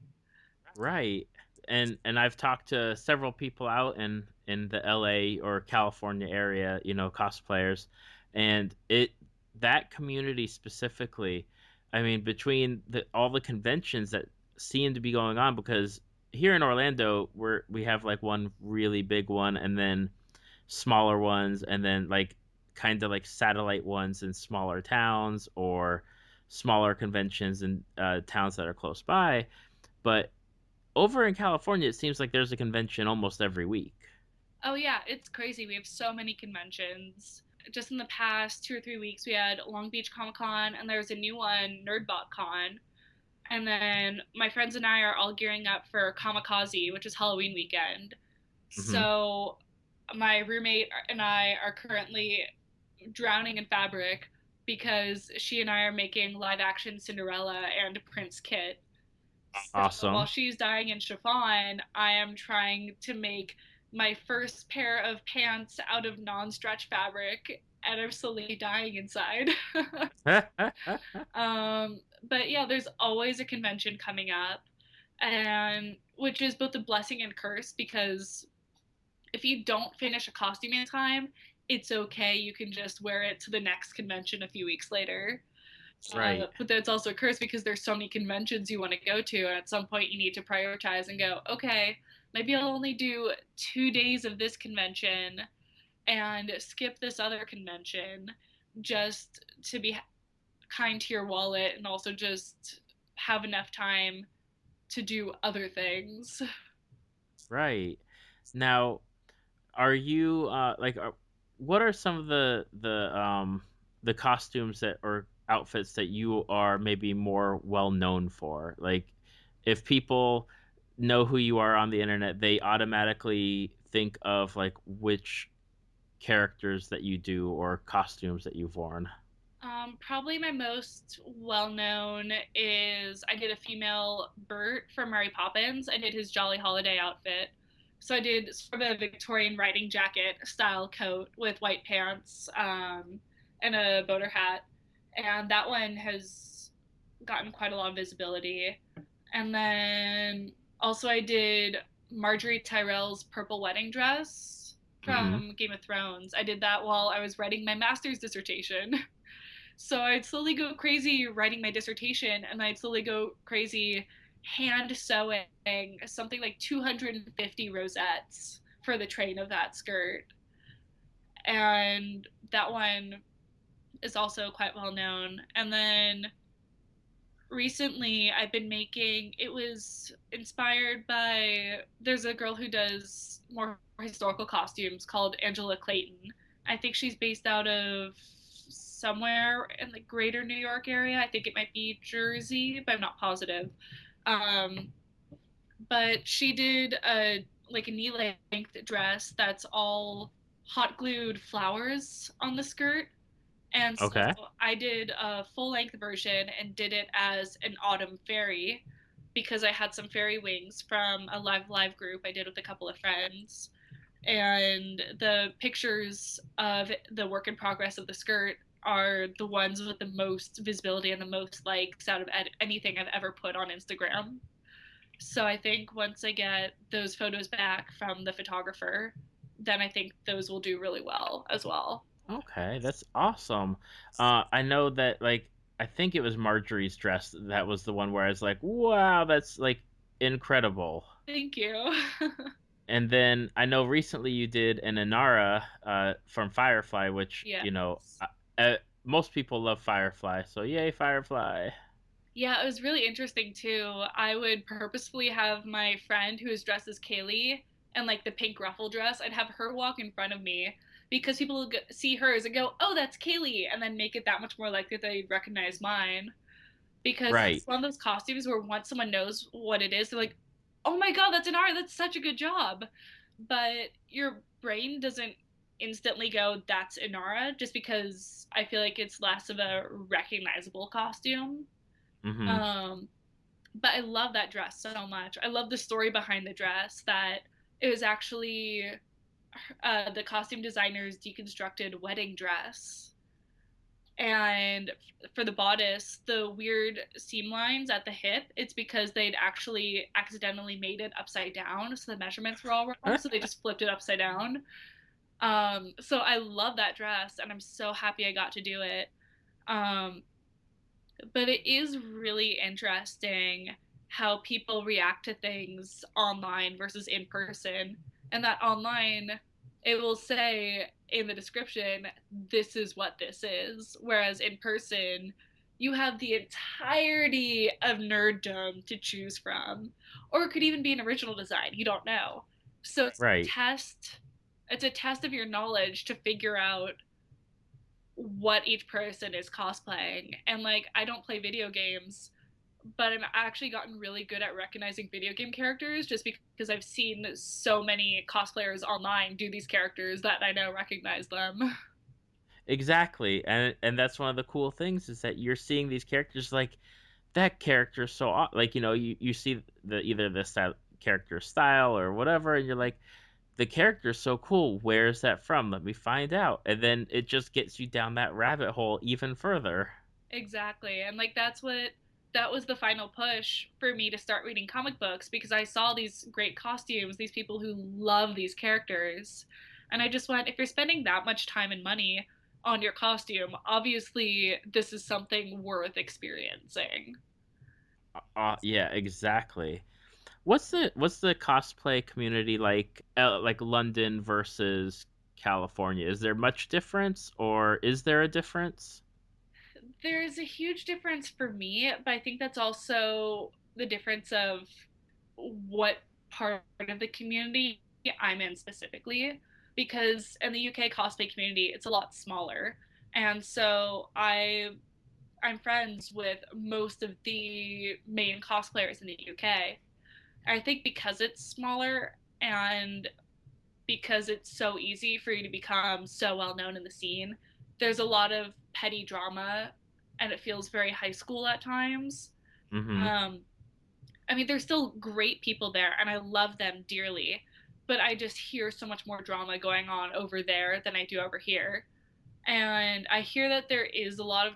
Right. And I've talked to several people out in the LA or California area, cosplayers, and that community specifically, I mean, between all the conventions that seem to be going on, because here in Orlando we have like one really big one, and then smaller ones, and then like kind of like satellite ones in smaller towns, or smaller conventions in towns that are close by. But over in California, it seems like there's a convention almost every week. Oh yeah, it's crazy. We have so many conventions. Just in the past 2 or 3 weeks, we had Long Beach Comic Con, and there's a new one, Nerdbot Con. And then my friends and I are all gearing up for Kamikaze, which is Halloween weekend. Hmm. So my roommate and I are currently drowning in fabric because she and I are making live action Cinderella and Prince Kit. So while Awesome. she's dying in chiffon, I am trying to make my first pair of pants out of non-stretch fabric, and I'm slowly dying inside. But yeah, there's always a convention coming up, and which is both a blessing and curse because if you don't finish a costume in time, it's okay. You can just wear it to the next convention a few weeks later. Right. But then it's also a curse because there's so many conventions you want to go to, and at some point you need to prioritize and go, okay, maybe I'll only do 2 days of this convention and skip this other convention just to be kind to your wallet and also just have enough time to do other things. Right. Now, are you what are some of the costumes that or outfits that you are maybe more well known for? Like, if people know who you are on the internet, they automatically think of like which characters that you do or costumes that you've worn. Probably my most well known is I did a female Bert from Mary Poppins. I did his Jolly Holiday outfit. So I did sort of a Victorian riding jacket style coat with white pants, and a boater hat. And that one has gotten quite a lot of visibility. And then Also, I did Marjorie Tyrell's purple wedding dress Mm-hmm. from Game of Thrones. I did that while I was writing my master's dissertation. So I'd slowly go crazy writing my dissertation, and I'd slowly go crazy hand sewing something like 250 rosettes for the train of that skirt. And that one is also quite well known. And then recently I've been making, it was inspired by, there's a girl who does more historical costumes called Angela Clayton. I think she's based out of somewhere in the greater New York area. I think it might be Jersey, but I'm not positive. Um, but she did a like a knee length dress that's all hot glued flowers on the skirt, and so Okay. I did a full length version and did it as an autumn fairy because I had some fairy wings from a live group I did with a couple of friends. And the pictures of the work in progress of the skirt are the ones with the most visibility and the most likes out of anything I've ever put on Instagram. So I think once I get those photos back from the photographer, then I think those will do really well as well. Okay, that's awesome. I know that like I think it was Marjorie's dress that was the one where I was like, wow, that's like incredible. Thank you. And then I know recently you did an Inara from Firefly, which Yeah. most people love Firefly, so yay Firefly. Yeah, it was really interesting too. I would purposefully have my friend who is dressed as Kaylee and like the pink ruffle dress, I'd have her walk in front of me because people would see hers and go, "Oh, that's Kaylee," and then make it that much more likely that they'd recognize mine. Because Right, it's one of those costumes where once someone knows what it is, they're like, "Oh my God, that's an art. That's such a good job." But your brain doesn't instantly go, "That's Inara," just because I feel like it's less of a recognizable costume. mm-hmm. Um, but I love that dress so much. I love the story behind the dress, that it was actually the costume designer's deconstructed wedding dress. And for the bodice, the weird seam lines at the hip, it's because they'd actually accidentally made it upside down. So the measurements were all wrong. So they just flipped it upside down. So I love that dress and I'm so happy I got to do it. Um, but it is really interesting how people react to things online versus in person. And that online, it will say in the description, this is what this is. Whereas in person, you have the entirety of nerddom to choose from. Or it could even be an original design. You don't know. So Right. it's a test of your knowledge to figure out what each person is cosplaying. And like, I don't play video games, but I've actually gotten really good at recognizing video game characters just because I've seen so many cosplayers online do these characters that I now recognize them. Exactly. And that's one of the cool things is that you're seeing these characters like that character so like you see the either the character style or whatever and you're like the character's so cool. Where's that from? Let me find out. And then it just gets you down that rabbit hole even further. Exactly. And like that was the final push for me to start reading comic books because I saw these great costumes, these people who love these characters. And I just went, if you're spending that much time and money on your costume, obviously this is something worth experiencing. Yeah, exactly. What's the cosplay community like London versus California? Is there much difference or is there a difference? There's a huge difference for me, but I think that's also the difference of what part of the community I'm in specifically. Because in the UK cosplay community, it's a lot smaller. And so I'm friends with most of the main cosplayers in the UK. I think because it's smaller and because it's so easy for you to become so well known in the scene, there's a lot of petty drama and it feels very high school at times. Mm-hmm. Um, I mean, there's still great people there and I love them dearly, but I just hear so much more drama going on over there than I do over here. And I hear that there is a lot of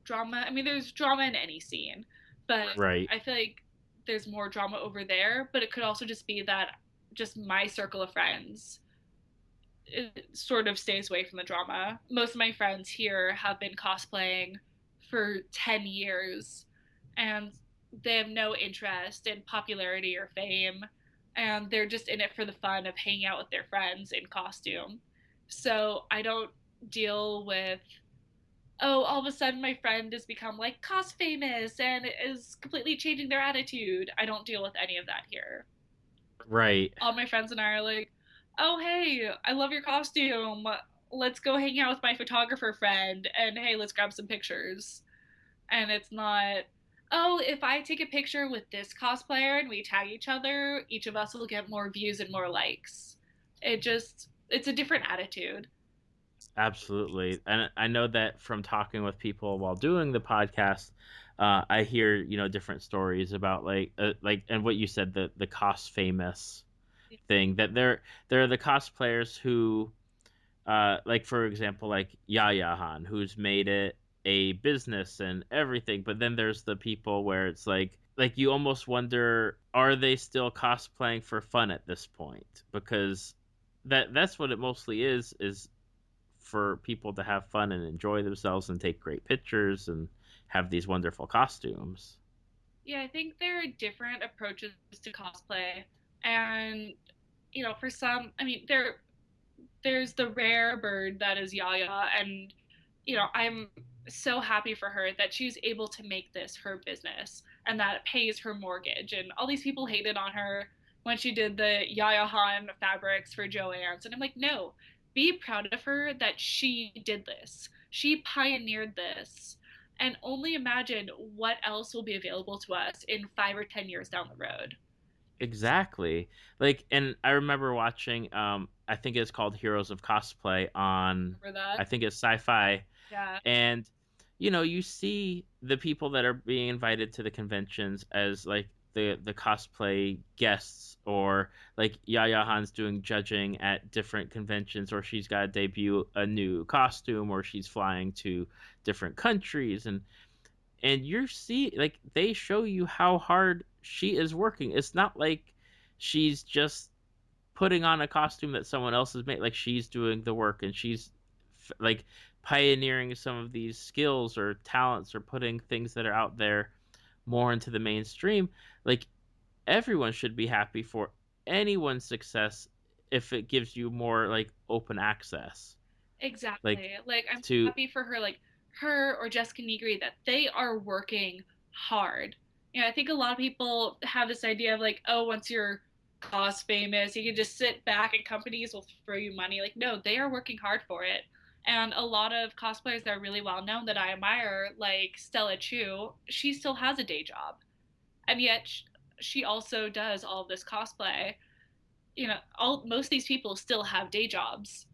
drama. I mean, there's drama in any scene, but Right. I feel like there's more drama over there, but it could also just be that just my circle of friends, it sort of stays away from the drama. Most of my friends here have been cosplaying for 10 years, and they have no interest in popularity or fame, and they're just in it for the fun of hanging out with their friends in costume. So I don't deal with, oh, all of a sudden my friend has become like cos famous and is completely changing their attitude. I don't deal with any of that here. Right. All my friends and I are like, oh, hey, I love your costume. Let's go hang out with my photographer friend, and hey, let's grab some pictures. And it's not, oh, if I take a picture with this cosplayer and we tag each other, each of us will get more views and more likes. It's a different attitude. Absolutely. And I know that from talking with people while doing the podcast, I hear, different stories about and what you said, the cost famous thing, that there are the cosplayers who, like, for example, like Yaya Han, who's made it a business and everything. But then there's the people where it's like you almost wonder, are they still cosplaying for fun at this point? Because that's what it mostly is for people to have fun and enjoy themselves and take great pictures and have these wonderful costumes. Yeah, I think there are different approaches to cosplay. And, for some, I mean, there's the rare bird that is Yaya, and I'm so happy for her that she's able to make this her business and that it pays her mortgage. And all these people hated on her when she did the Yaya Han fabrics for Joann's, and I'm like, no, be proud of her that she did this. She pioneered this. And only imagine what else will be available to us in 5 or 10 years down the road. Exactly. Like, and I remember watching, I think it's called Heroes of Cosplay on, Remember that? I think it's Sci-Fi. Yeah. And you see the people that are being invited to the conventions as like the cosplay guests, or like Yaya Han's doing judging at different conventions, or she's got to debut a new costume, or she's flying to different countries, and you see, like, they show you how hard she is working. It's not like she's just putting on a costume that someone else has made. Like, she's doing the work, and she's like pioneering some of these skills or talents, or putting things that are out there more into the mainstream. Like, everyone should be happy for anyone's success if it gives you more like open access, like, Exactly. Like, I'm to happy for her, like her or Jessica Negri, that they are working hard. I think a lot of people have this idea of like, oh, once you're cos famous, you can just sit back and companies will throw you money. Like, no, they are working hard for it. And a lot of cosplayers that are really well known that I admire, like Stella Chu, she still has a day job. And yet she also does all of this cosplay. All most of these people still have day jobs.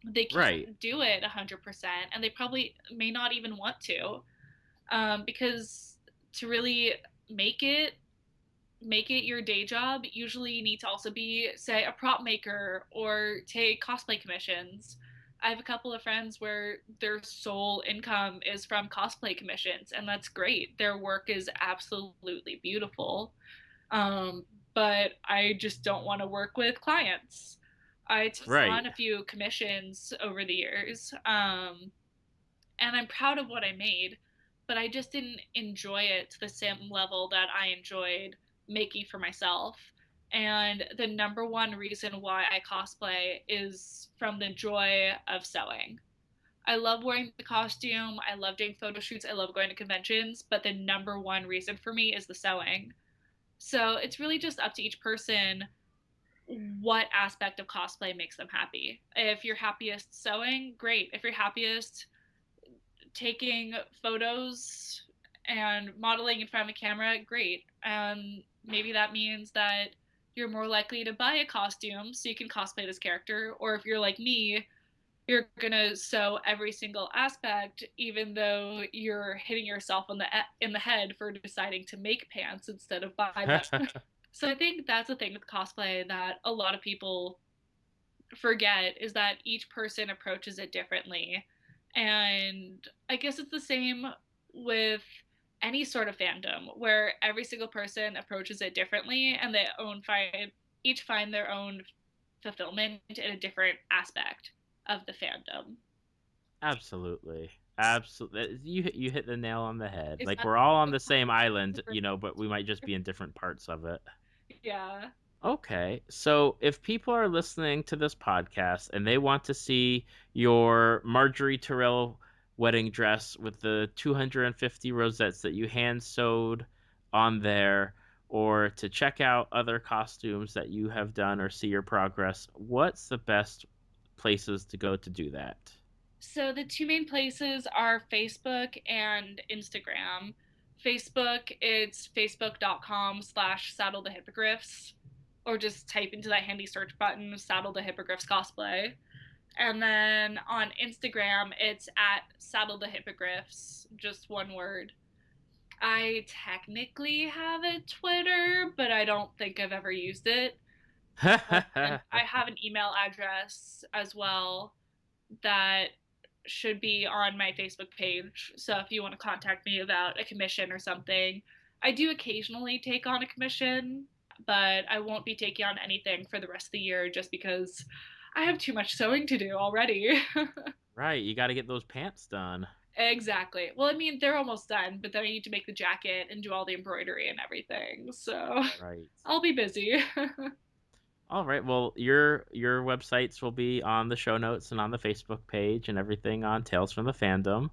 They right, can't do it 100%, and they probably may not even want to, because to really make it make it your day job, usually you need to also be, say, a prop maker or take cosplay commissions. I have a couple of friends where their sole income is from cosplay commissions, and that's great. Their work is absolutely beautiful. um, but I just don't want to work with clients. I took right, on a few commissions over the years, and I'm proud of what I made, but I just didn't enjoy it to the same level that I enjoyed making for myself. And the number one reason why I cosplay is from the joy of sewing. I love wearing the costume, I love doing photo shoots, I love going to conventions, but the number one reason for me is the sewing. So it's really just up to each person what aspect of cosplay makes them happy. If you're happiest sewing, great. If you're happiest taking photos and modeling in front of a camera, great. Maybe that means that you're more likely to buy a costume so you can cosplay this character. Or if you're like me, you're gonna sew every single aspect, even though you're hitting yourself in the head for deciding to make pants instead of buy them. So I think that's the thing with cosplay that a lot of people forget, is that each person approaches it differently. And I guess it's the same with any sort of fandom where every single person approaches it differently and they each find their own fulfillment in a different aspect of the fandom. Absolutely. Absolutely. You hit the nail on the head. Is Like that we're all on the same island, but we might just be in different parts of it. yeah. Okay. So if people are listening to this podcast and they want to see your Marjorie Terrell wedding dress with the 250 rosettes that you hand sewed on there, or to check out other costumes that you have done or see your progress, what's the best places to go to do that? So the two main places are Facebook and Instagram. Facebook, it's facebook.com/SaddletheHippogriffs, or just type into that handy search button, Saddle the Hippogriffs Cosplay. And then on Instagram, it's at Saddle the Hippogriffs, just one word. I technically have a Twitter, but I don't think I've ever used it. And I have an email address as well that should be on my Facebook page. So if you want to contact me about a commission or something, I do occasionally take on a commission, but I won't be taking on anything for the rest of the year just because I have too much sewing to do already. Right, you got to get those pants done. Exactly. Well, I mean, they're almost done, but then I need to make the jacket and do all the embroidery and everything. So Right. I'll be busy. All right. Well, your websites will be on the show notes and on the Facebook page and everything on Tales from the Fandom.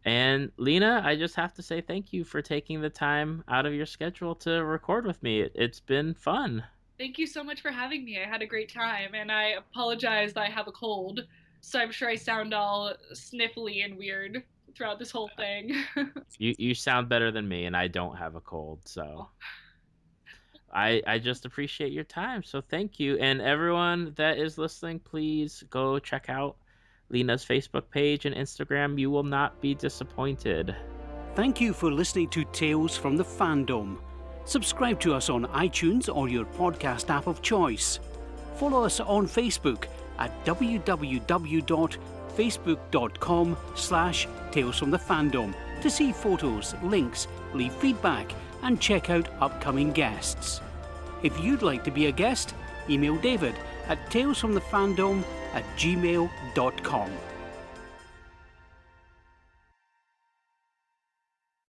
And Lena, I just have to say thank you for taking the time out of your schedule to record with me. It's been fun. Thank you so much for having me. I had a great time, and I apologize that I have a cold, so I'm sure I sound all sniffly and weird throughout this whole thing. You sound better than me, and I don't have a cold, so I just appreciate your time. So thank you. And everyone that is listening, please go check out Lena's Facebook page and Instagram. You will not be disappointed. Thank you for listening to Tales from the Fandom. Subscribe to us on iTunes or your podcast app of choice. Follow us on Facebook at www.facebook.com/talesfromthefandom to see photos, links, leave feedback, and check out upcoming guests. If you'd like to be a guest, email David at talesfromthefandom@gmail.com.